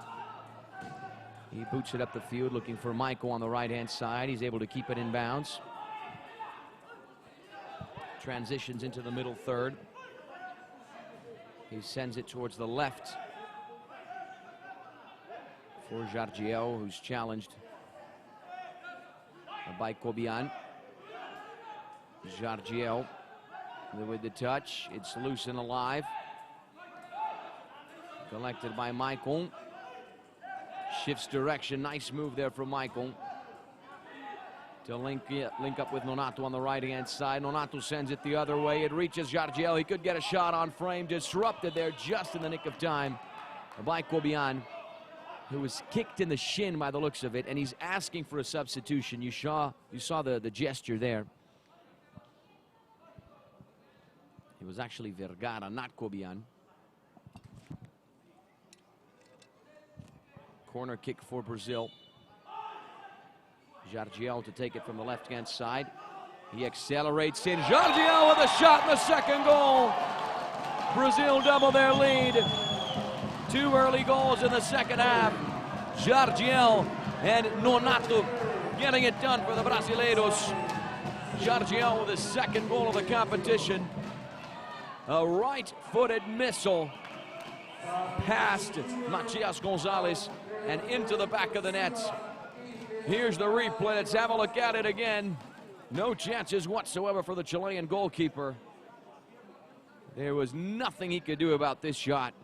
He boots it up the field, looking for Michael on the right-hand side. He's able to keep it in bounds. Transitions into the middle third. He sends it towards the left for Jardiel, who's challenged by Kobian. Jardiel with the touch. It's loose and alive. Collected by Michael. Shifts direction. Nice move there from Michael to link up with Nonato on the right-hand side. Nonato sends it the other way. It reaches Jardiel. He could get a shot on frame. Disrupted there just in the nick of time by Kobian, who was kicked in the shin by the looks of it, and he's asking for a substitution. You saw the gesture there. It was actually Vergara, not Kobian. Corner kick for Brazil. Jardiel to take it from the left-hand side. He accelerates in. Jardiel with a shot in the second goal. Brazil double their lead. 2 early goals in the second half. Jardiel and Nonato getting it done for the Brasileiros. Jardiel with his 2nd goal of the competition. A right-footed missile past Matias Gonzalez and into the back of the net. Here's the replay. Let's have a look at it again. No chances whatsoever for the Chilean goalkeeper. There was nothing he could do about this shot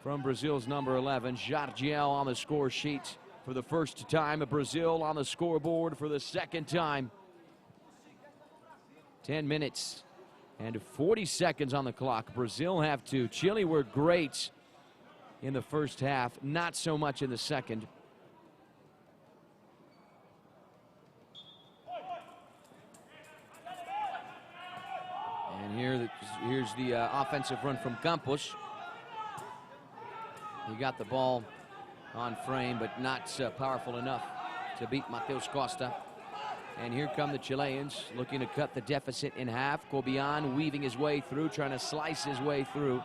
from Brazil's number 11. Jardiel on the score sheet for the first time. Brazil on the scoreboard for the 2nd time. 10 minutes and 40 seconds on the clock. Brazil have 2. Chile were great in the first half, not so much in the second. And here's the offensive run from Campos. He got the ball on frame, but not powerful enough to beat Mateus Costa. And here come the Chileans, looking to cut the deficit in half. Kobian weaving his way through, trying to slice his way through.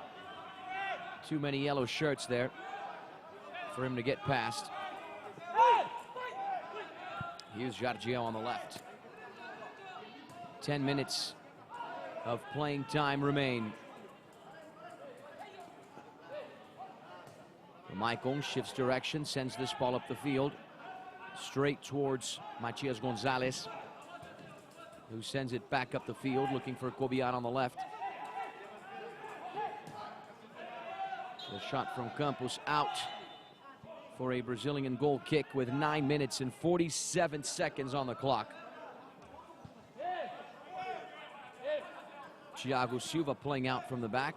Too many yellow shirts there for him to get past. Here's Jardiel on the left. 10 minutes of playing time remain. Michael shifts direction, sends this ball up the field, straight towards Matias Gonzalez, who sends it back up the field, looking for Kobian on the left. The shot from Campos out for a Brazilian goal kick with 9 minutes and 47 seconds on the clock. Thiago Silva playing out from the back,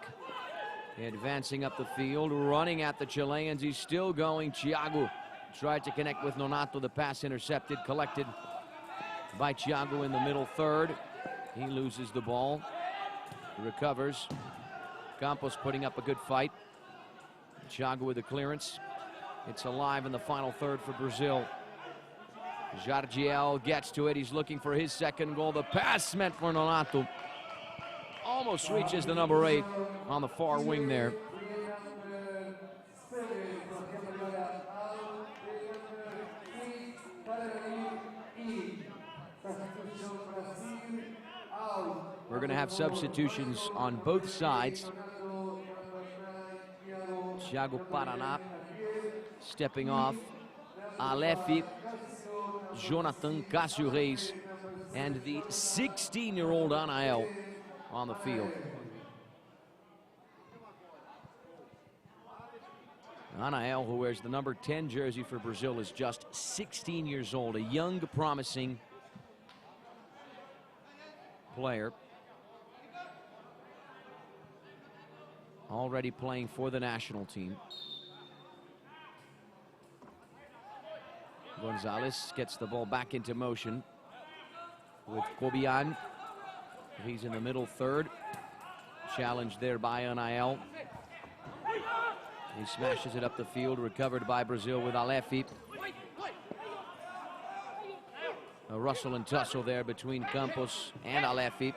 advancing up the field, running at the Chileans. He's still going. Thiago tried to connect with Nonato. The pass intercepted, collected by Thiago in the middle third. He loses the ball, recovers. Campos putting up a good fight. Thiago with the clearance. It's alive in the final third for Brazil. Jardiel gets to it. He's looking for his 2nd goal. The pass meant for Nonato. Almost reaches the number 8 on the far wing there. going to have substitutions on both sides. Thiago Paraná stepping off. Alefi, Jonathan Cássio Reis, and the 16-year-old Anael on the field. Anael, who wears the number 10 jersey for Brazil, is just 16 years old, a young, promising player. Already playing for the national team. Gonzalez gets the ball back into motion with Kobian. He's in the middle third. Challenged there by Anael. He smashes it up the field, recovered by Brazil with Alefi. A rustle and tussle there between Campos and Alefi.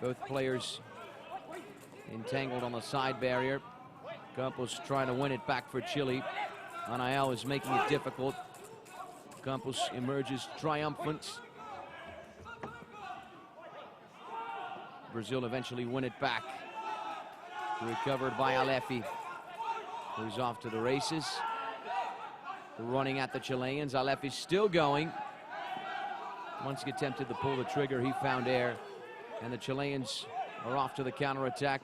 Both players entangled on the side barrier. Campos trying to win it back for Chile. Anael is making it difficult. Campos emerges triumphant. Brazil eventually win it back. Recovered by Alefi, who's off to the races. Running at the Chileans. Alefi still going. Once he attempted to pull the trigger, he found air. And the Chileans are off to the counterattack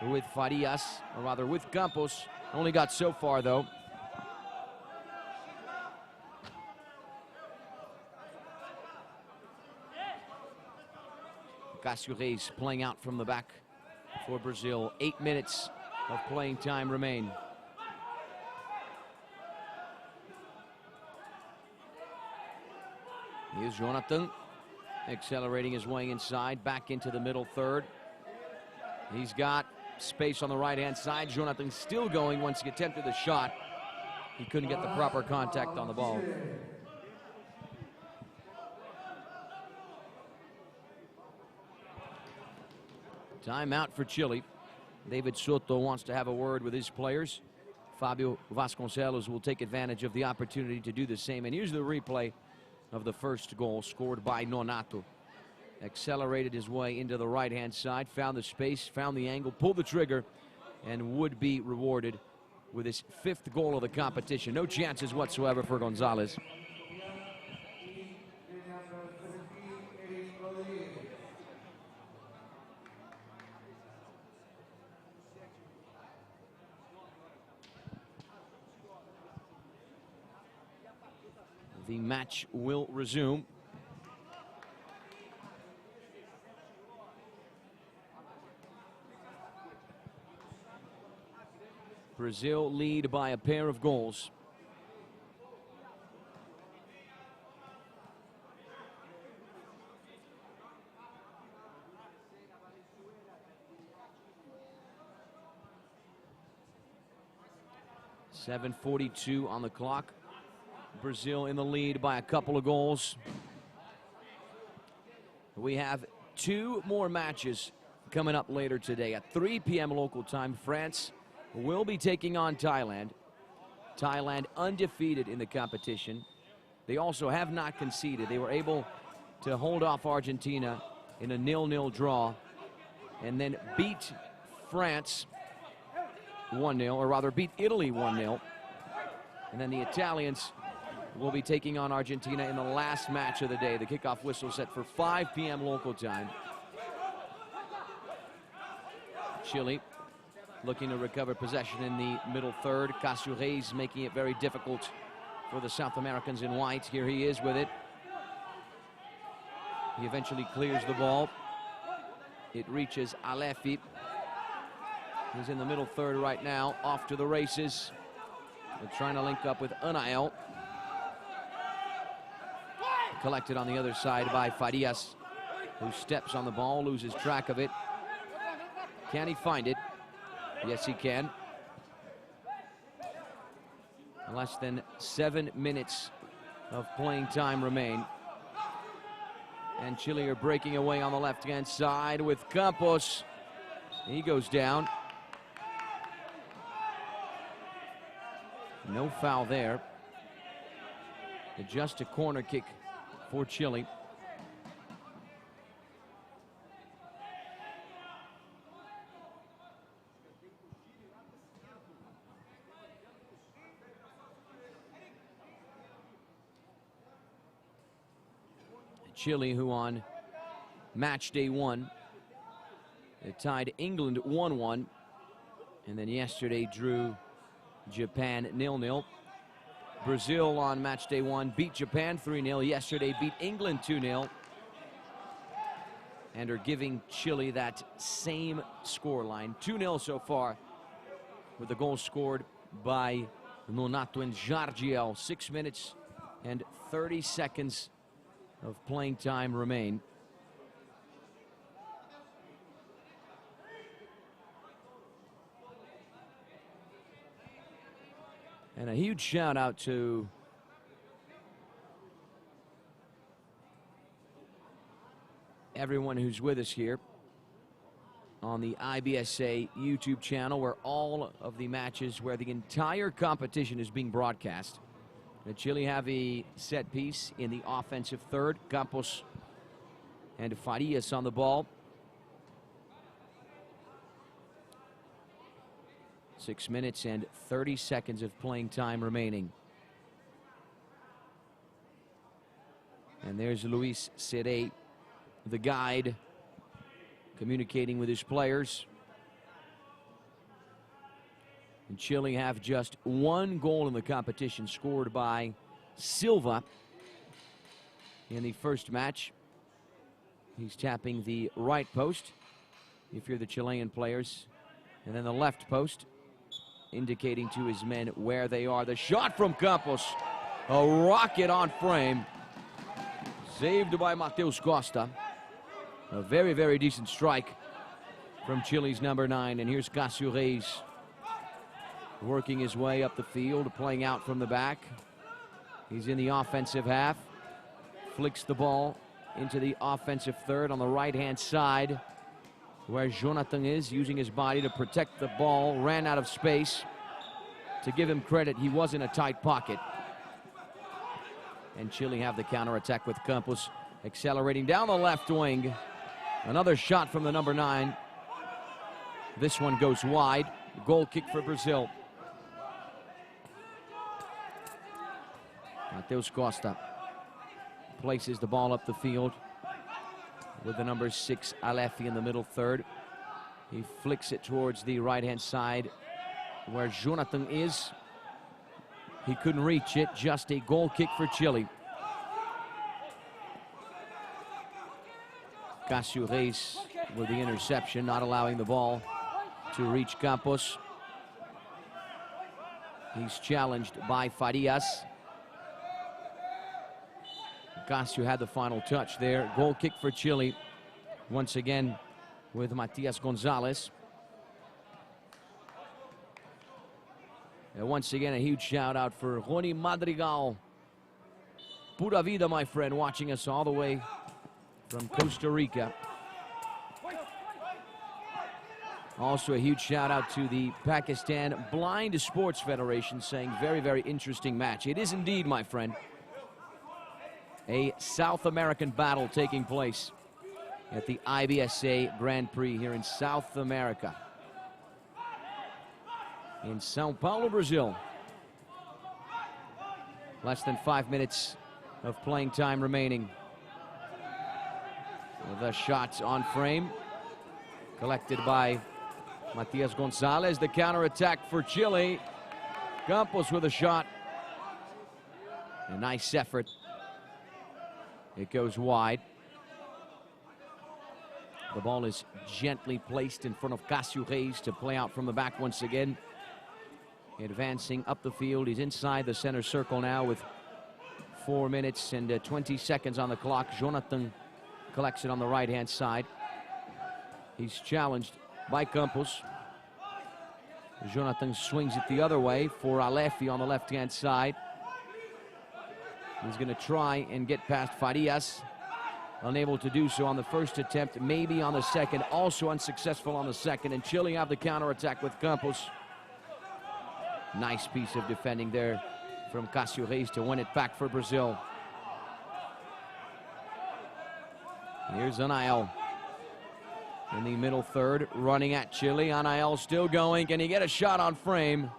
with Farias, or rather with Campos. Only got so far, though. Cássio Reis playing out from the back for Brazil. 8 minutes of playing time remain. Here's Jonathan accelerating his way inside, back into the middle third. He's got space on the right-hand side. Jonathan still going. Once he attempted the shot, he couldn't get the proper contact on the ball. Timeout for Chile. David Soto wants to have a word with his players. Fabio Vasconcelos will take advantage of the opportunity to do the same. And here's the replay of the first goal scored by Nonato. Accelerated his way into the right-hand side, found the space, found the angle, pulled the trigger, and would be rewarded with his 5th goal of the competition. No chances whatsoever for Gonzalez. The match will resume. Brazil lead by a pair of goals. .7:42 on the clock. Brazil in the lead by a couple of goals. We have 2 more matches coming up later today. At 3 p.m. local time, France will be taking on Thailand. Thailand undefeated in the competition. They also have not conceded. They were able to hold off Argentina in a 0-0 draw and then beat France 1-0, or rather beat Italy 1-0. And then the Italians will be taking on Argentina in the last match of the day. The kickoff whistle set for 5 p.m. local time. Chile looking to recover possession in the middle third. Cássio Reis making it very difficult for the South Americans in white. Here he is with it. He eventually clears the ball. It reaches Alefi. He's in the middle third right now, off to the races. They're trying to link up with Anael. Collected on the other side by Farias, who steps on the ball, loses track of it. Can he find it? Yes, he can. Less than 7 minutes of playing time remain. And Chile are breaking away on the left-hand side with Campos. He goes down. No foul there. Just a corner kick for Chile. Chile, who on match day 1, they tied England 1-1, and then yesterday drew Japan 0-0. Brazil on match day 1 beat Japan 3-0. Yesterday beat England 2-0. And are giving Chile that same scoreline. 2-0 so far, with the goal scored by Nonato and Jardiel. 6 minutes and 30 seconds of playing time remain. And a huge shout out to everyone who's with us here on the IBSA YouTube channel, where all of the matches, where the entire competition is being broadcast. Chile have a set piece in the offensive third. Campos and Farias on the ball. 6 minutes and 30 seconds of playing time remaining. And there's Luis Seré, the guide, communicating with his players. And Chile have just 1 goal in the competition, scored by Silva in the first match. He's tapping the right post, if you're the Chilean players, and then the left post, indicating to his men where they are. The shot from Campos, a rocket on frame, saved by Mateus Costa. A very, very decent strike from Chile's number 9. And here's Cássio Reis working his way up the field, playing out from the back. He's in the offensive half, flicks the ball into the offensive third on the right-hand side, where Jonathan is, using his body to protect the ball. Ran out of space. To give him credit, he was in a tight pocket. And Chile have the counterattack with Campos accelerating down the left wing. Another shot from the number 9. This one goes wide. Goal kick for Brazil. Mateus Costa places the ball up the field with the number 6 Alefi in the middle third. He flicks it towards the right-hand side where Jonathan is. He couldn't reach it. Just a goal kick for Chile. Cássio Reis with the interception, not allowing the ball to reach Campos. He's challenged by Farias. Cássio had the final touch there. Goal kick for Chile, once again with Matias Gonzalez. And once again, a huge shout out for Rony Madrigal. Pura vida, my friend, watching us all the way from Costa Rica. Also a huge shout out to the Pakistan Blind Sports Federation, saying very, very interesting match. It is indeed, my friend, a South American battle taking place at the IBSA Grand Prix here in South America, in São Paulo, Brazil. Less than 5 minutes of playing time remaining. The shots on frame, collected by Matias Gonzalez. The counterattack for Chile. Campos with a shot. A nice effort. It goes wide. The ball is gently placed in front of Cássio Reis to play out from the back once again. Advancing up the field. He's inside the center circle now with 4 minutes and 20 seconds on the clock. Jonathan collects it on the right-hand side. He's challenged by Campos. Jonathan swings it the other way for Alefi on the left-hand side. He's going to try and get past Farias. Unable to do so on the first attempt, maybe on the second. Also unsuccessful on the second. And Chile have the counterattack with Campos. Nice piece of defending there from Cássio Reis to win it back for Brazil. Here's Anael in the middle third, running at Chile. Anael still going. Can he get a shot on frame?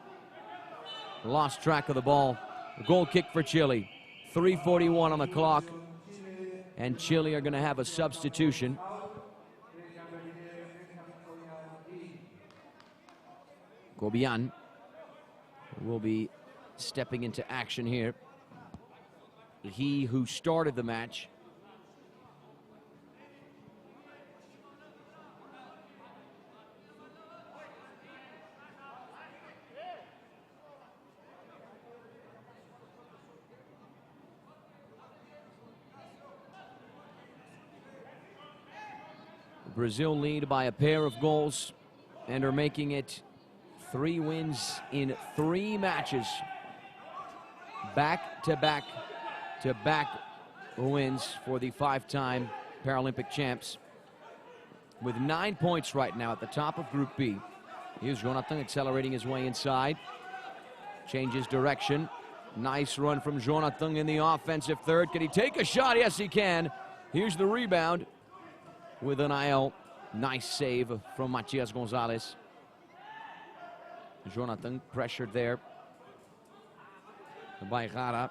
Lost track of the ball. A goal kick for Chile. 3:41 on the clock. and Chile are going to have a substitution. Gobian will be stepping into action here. He who started the match. Brazil lead by a pair of goals and are making it 3 wins in 3 matches. Back-to-back wins for the 5-time Paralympic champs. With 9 points right now at the top of Group B. Here's Jonathan accelerating his way inside. Changes direction. Nice run from Jonathan in the offensive third. Can he take a shot? Yes, he can. Here's the rebound with an IL. Nice save from Matias Gonzalez. Jonathan pressured there by Jara.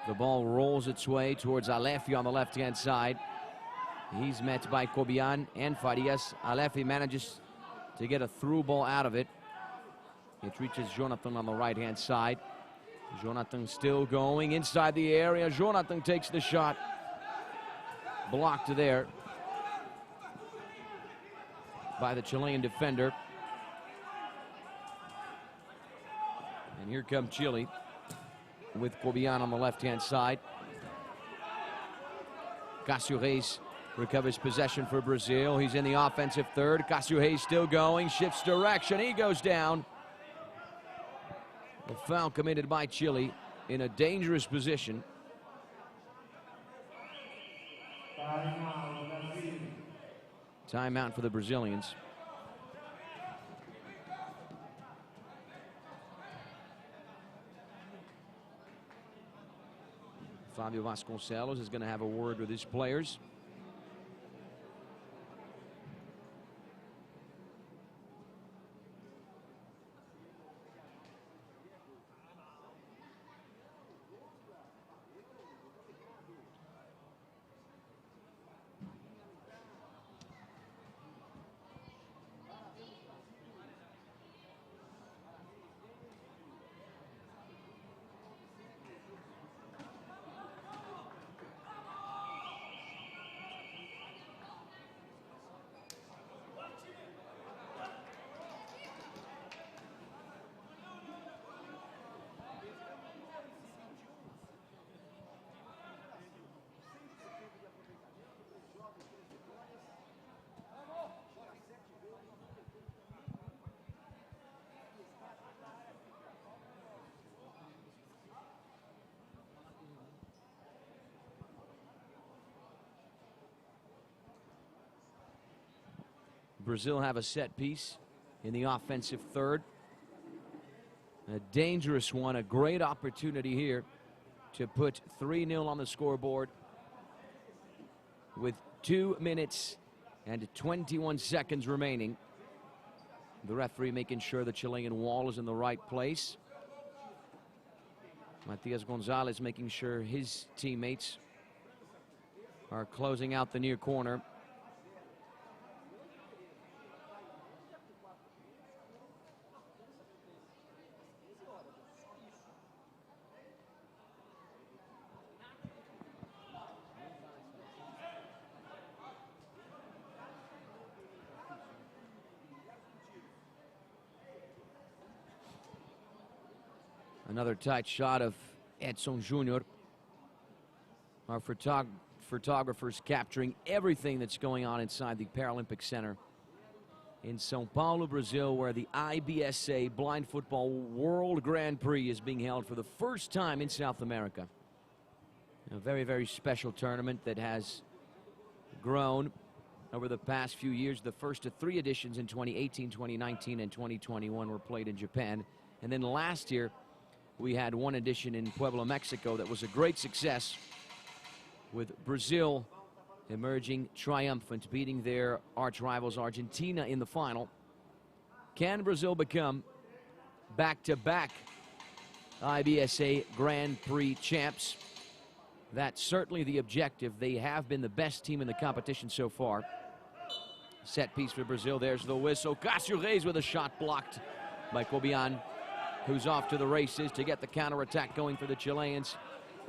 The ball rolls its way towards Alefi on the left-hand side. He's met by Gobian and Farias. Alefi manages to get a through ball out of it. It reaches Jonathan on the right-hand side. Jonathan still going inside the area. Jonathan takes the shot. Blocked there by the Chilean defender. And here comes Chile with Gobian on the left-hand side. Cássio Reis recovers possession for Brazil. He's in the offensive third. Cássio Reis still going, shifts direction. He goes down. The foul committed by Chile in a dangerous position. Timeout for the Brazilians. Fábio Vasconcelos is going to have a word with his players. Brazil have a set piece in the offensive third. A dangerous one, a great opportunity here to put 3-0 on the scoreboard with 2 minutes and 21 seconds remaining. The referee making sure the Chilean wall is in the right place. Matias Gonzalez making sure his teammates are closing out the near corner. Another tight shot of Edson Jr. Our photographers capturing everything that's going on inside the Paralympic Center in São Paulo, Brazil, where the IBSA Blind Football World Grand Prix is being held for the first time in South America. A very, very special tournament that has grown over the past few years. The first of 3 editions in 2018, 2019, and 2021 were played in Japan. And then last year, we had 1 edition in Puebla, Mexico that was a great success, with Brazil emerging triumphant, beating their arch rivals Argentina in the final. Can Brazil become back-to-back IBSA Grand Prix champs. That's certainly the objective. They have been the best team in the competition so far. Set piece for Brazil. There's the whistle. Cássio Reis with a shot blocked by Cobian, who's off to the races to get the counterattack going for the Chileans.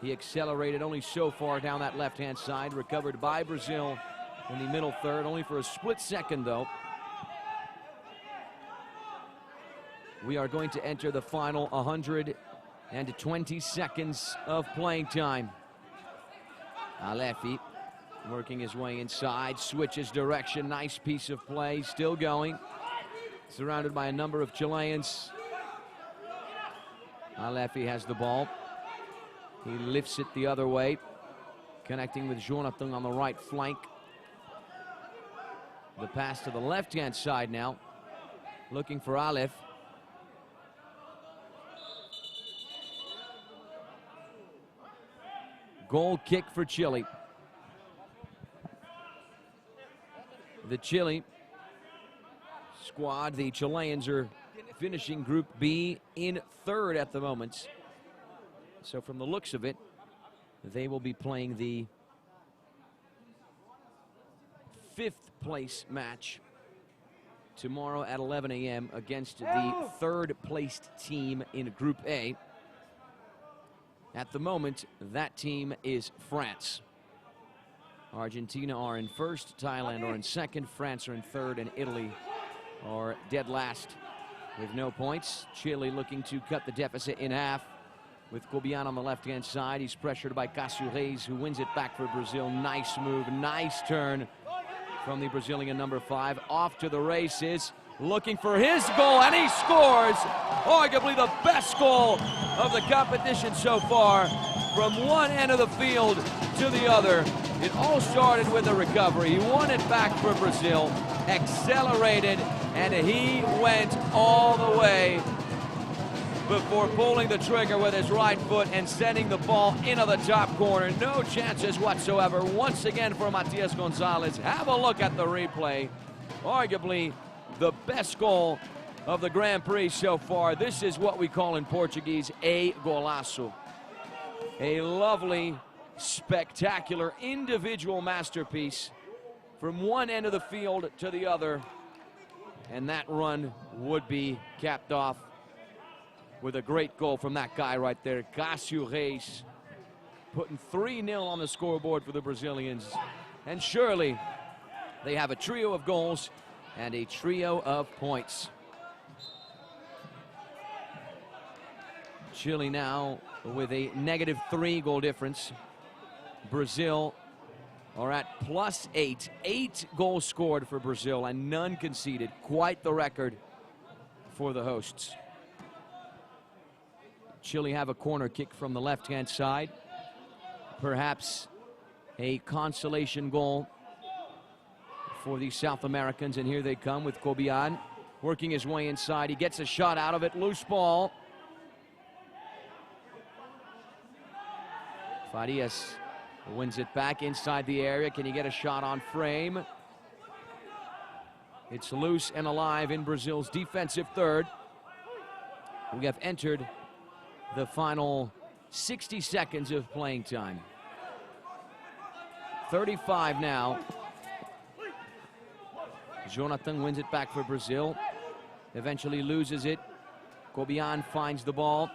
He accelerated only so far down that left-hand side. Recovered by Brazil in the middle third, only for a split second, though. We are going to enter the final 120 seconds of playing time. Alefi working his way inside, switches direction, nice piece of play, still going. Surrounded by a number of Chileans. Alefi has the ball. He lifts it the other way, connecting with Jonathan on the right flank. The pass to the left-hand side now, looking for Alef. Goal kick for Chile. The Chile squad, the Chileans are finishing Group B in third at the moment. So from the looks of it, they will be playing the 5th place match tomorrow at 11 a.m. against the 3rd placed team in Group A. At the moment, that team is France. Argentina are in first, Thailand are in second, France are in third, and Italy are dead last with no points. Chile looking to cut the deficit in half with Cobian on the left-hand side. He's pressured by Cássio Reis, who wins it back for Brazil. Nice move, nice turn from the Brazilian number 5. Off to the races, looking for his goal, and he scores! Arguably the best goal of the competition so far, from one end of the field to the other. It all started with a recovery. He won it back for Brazil, accelerated, and he went all the way before pulling the trigger with his right foot and sending the ball into the top corner. No chances whatsoever once again for Matias Gonzalez. Have a look at the replay. Arguably the best goal of the Grand Prix so far. This is what we call in Portuguese a golaço. A lovely, spectacular individual masterpiece from one end of the field to the other, and that run would be capped off with a great goal from that guy right there, Cássio Reis, putting 3-0 on the scoreboard for the Brazilians. And surely they have a trio of goals and a trio of points. Chile now with a -3 goal difference. Brazil are at +8. 8 goals scored for Brazil and none conceded. Quite the record for the hosts. Chile have a corner kick from the left-hand side. Perhaps a consolation goal for the South Americans, and here they come with Cobian working his way inside. He gets a shot out of it, loose ball. Farias wins it back inside the area. Can he get a shot on frame? It's loose and alive in Brazil's defensive third. We have entered the final 60 seconds of playing time. 35 now. Jonathan wins it back for Brazil. Eventually loses it. Cobian finds the ball.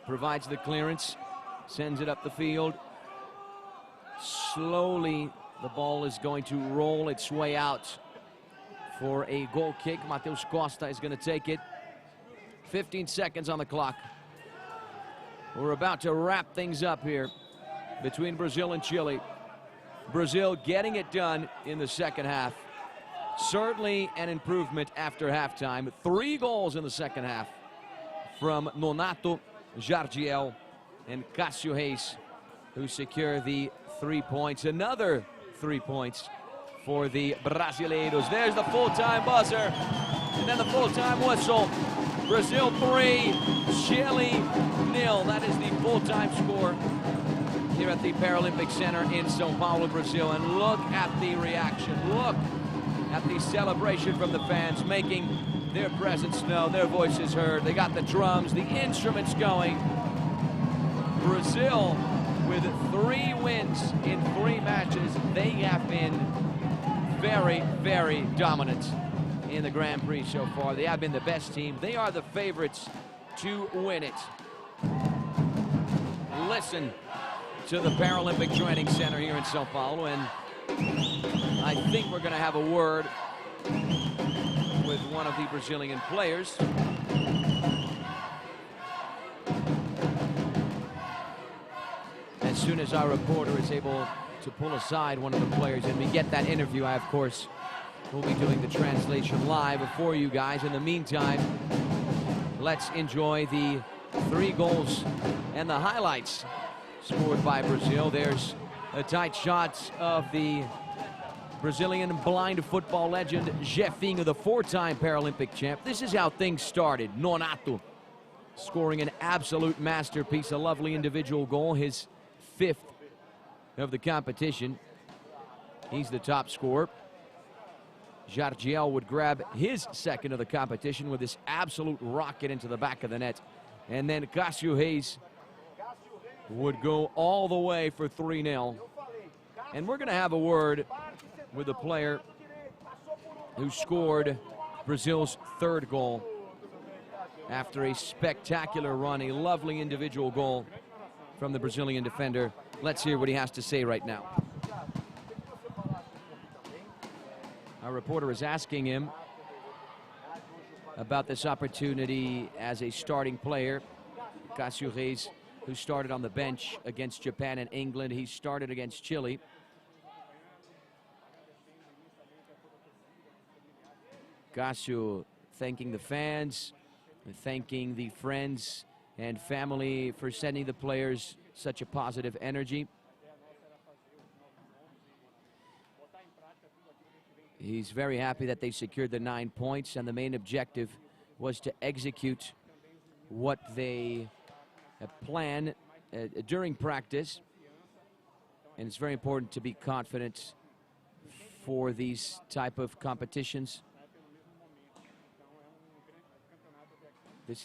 Provides the clearance. Sends it up the field. Slowly, the ball is going to roll its way out for a goal kick. Mateus Costa is going to take it. 15 seconds on the clock. We're about to wrap things up here between Brazil and Chile. Brazil getting it done in the second half. Certainly an improvement after halftime. 3 goals in the second half from Nonato, Jardiel, and Cássio Reis, who secure the 3 points. Another 3 points for the Brasileiros. There's the full-time buzzer, and then the full-time whistle. Brazil 3, Chile 0. That is the full-time score here at the Paralympic Center in São Paulo, Brazil. And look at the reaction. Look at the celebration from the fans, making their presence known, their voices heard. They got the drums, the instruments going. Brazil with 3 wins in 3 matches. They have been very, very dominant in the Grand Prix so far. They have been the best team. They are the favorites to win it. Listen to the Paralympic Training Centre here in São Paulo, and I think we're going to have a word with one of the Brazilian players. As soon as our reporter is able to pull aside one of the players and we get that interview, I, of course, will be doing the translation live for you guys. In the meantime, let's enjoy the 3 goals and the highlights scored by Brazil. There's a tight shot of the Brazilian blind football legend, Jefinho, the 4-time Paralympic champ. This is how things started. Nonato scoring an absolute masterpiece, a lovely individual goal, his 5th of the competition. He's the top scorer. Jardiel would grab his 2nd of the competition with this absolute rocket into the back of the net. And then Cássio Reis would go all the way for 3-0. And we're going to have a word with the player who scored Brazil's 3rd goal after a spectacular run, a lovely individual goal from the Brazilian defender. Let's hear what he has to say right now. Our reporter is asking him about this opportunity as a starting player. Cássio Reis, who started on the bench against Japan and England. He started against Chile. Cássio thanking the fans, thanking the friends and family for sending the players such a positive energy. He's very happy that they secured the 9 points, and the main objective was to execute what they planned during practice. And it's very important to be confident for these type of competitions. This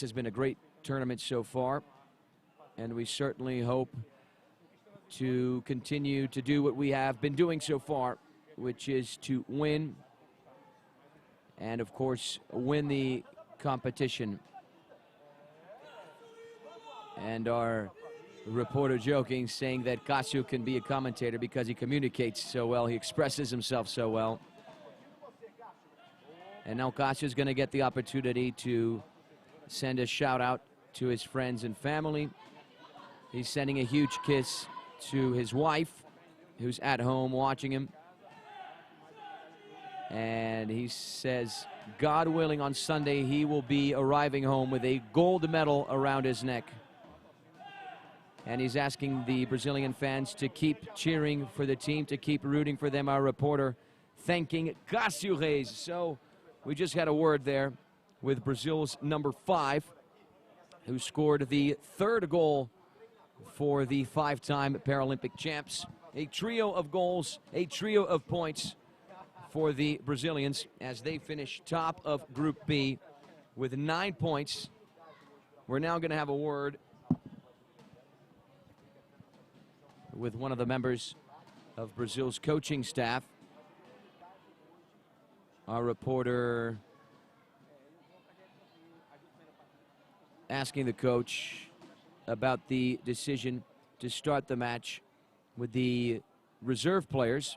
has been a great tournament so far, and we certainly hope to continue to do what we have been doing so far, which is to win and, of course, win the competition. And our reporter joking, saying that Cássio can be a commentator because he communicates so well, he expresses himself so well. And now Cássio is going to get the opportunity to send a shout out to his friends and family. He's sending a huge kiss to his wife, who's at home watching him. And he says, God willing, on Sunday he will be arriving home with a gold medal around his neck. And he's asking the Brazilian fans to keep cheering for the team, to keep rooting for them. Our reporter thanking Cássio Reis. So we just had a word there with Brazil's number 5, who scored the 3rd goal for the 5-time Paralympic champs. A trio of goals, a trio of points for the Brazilians as they finish top of Group B with 9 points. We're now going to have a word with one of the members of Brazil's coaching staff. Our reporter asking the coach about the decision to start the match with the reserve players.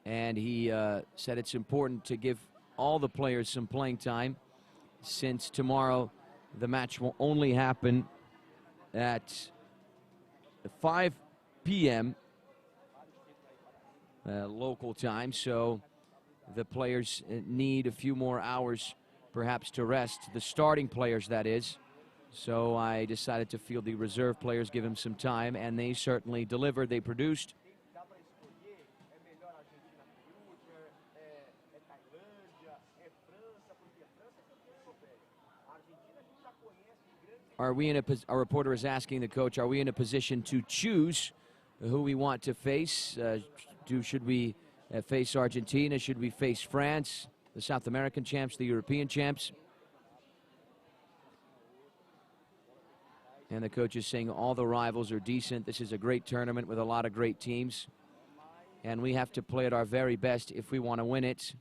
And he said it's important to give all the players some playing time, since tomorrow the match will only happen at 5 p.m. Local time. So the players need a few more hours perhaps to rest, the starting players, that is. So I decided to field the reserve players, give them some time, and they certainly delivered. They produced. Are we in our reporter is asking the coach, are we in a position to choose who we want to face? Should we face Argentina? Should we face France? the South American champs, the European champs. And the coach is saying all the rivals are decent. This is a great tournament with a lot of great teams. And we have to play at our very best if we want to win it,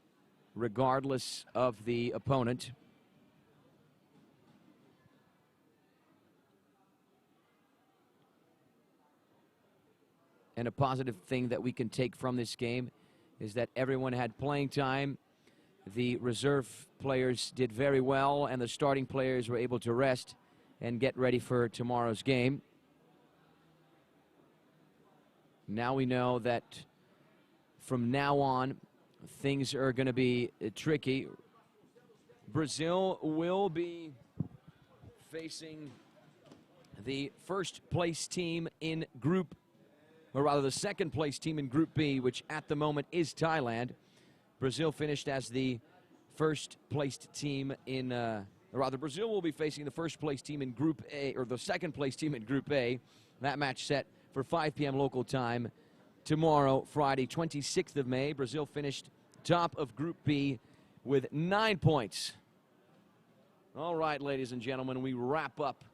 regardless of the opponent. And a positive thing that we can take from this game is that everyone had playing time. The reserve players did very well, and the starting players were able to rest and get ready for tomorrow's game. Now we know that from now on, things are going to be tricky. Brazil will be facing the first place team in Group, or rather the second place team in Group B, which at the moment is Thailand. Brazil finished as the first placed team in, or rather Brazil will be facing the first place team in Group A, or the second place team in Group A. That match set for 5 p.m. local time tomorrow, Friday, 26th of May. Brazil finished top of Group B with 9 points. All right, ladies and gentlemen, we wrap up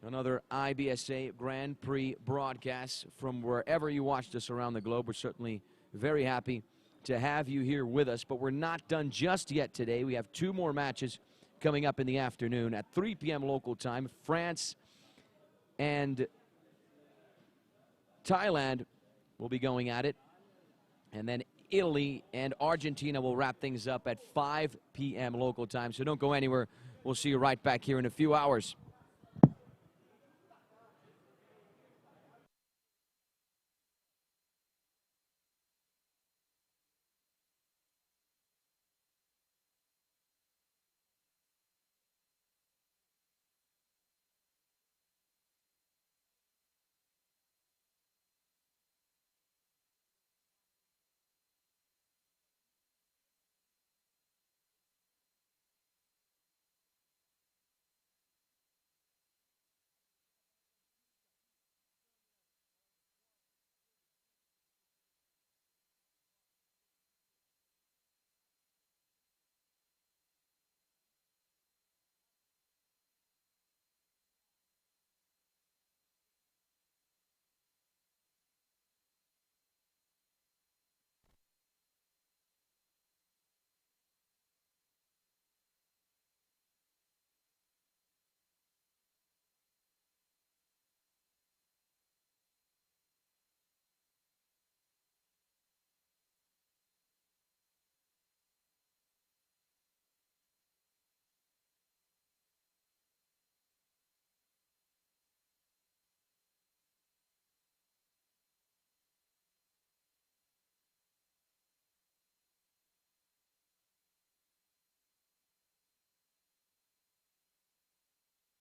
another IBSA Grand Prix broadcast from wherever you watched us around the globe. We're certainly very happy to have you here with us, but we're not done just yet today. We have 2 more matches coming up in the afternoon at 3 p.m. local time. France and Thailand will be going at it, and then Italy and Argentina will wrap things up at 5 p.m. local time. So don't go anywhere. We'll see you right back here in a few hours.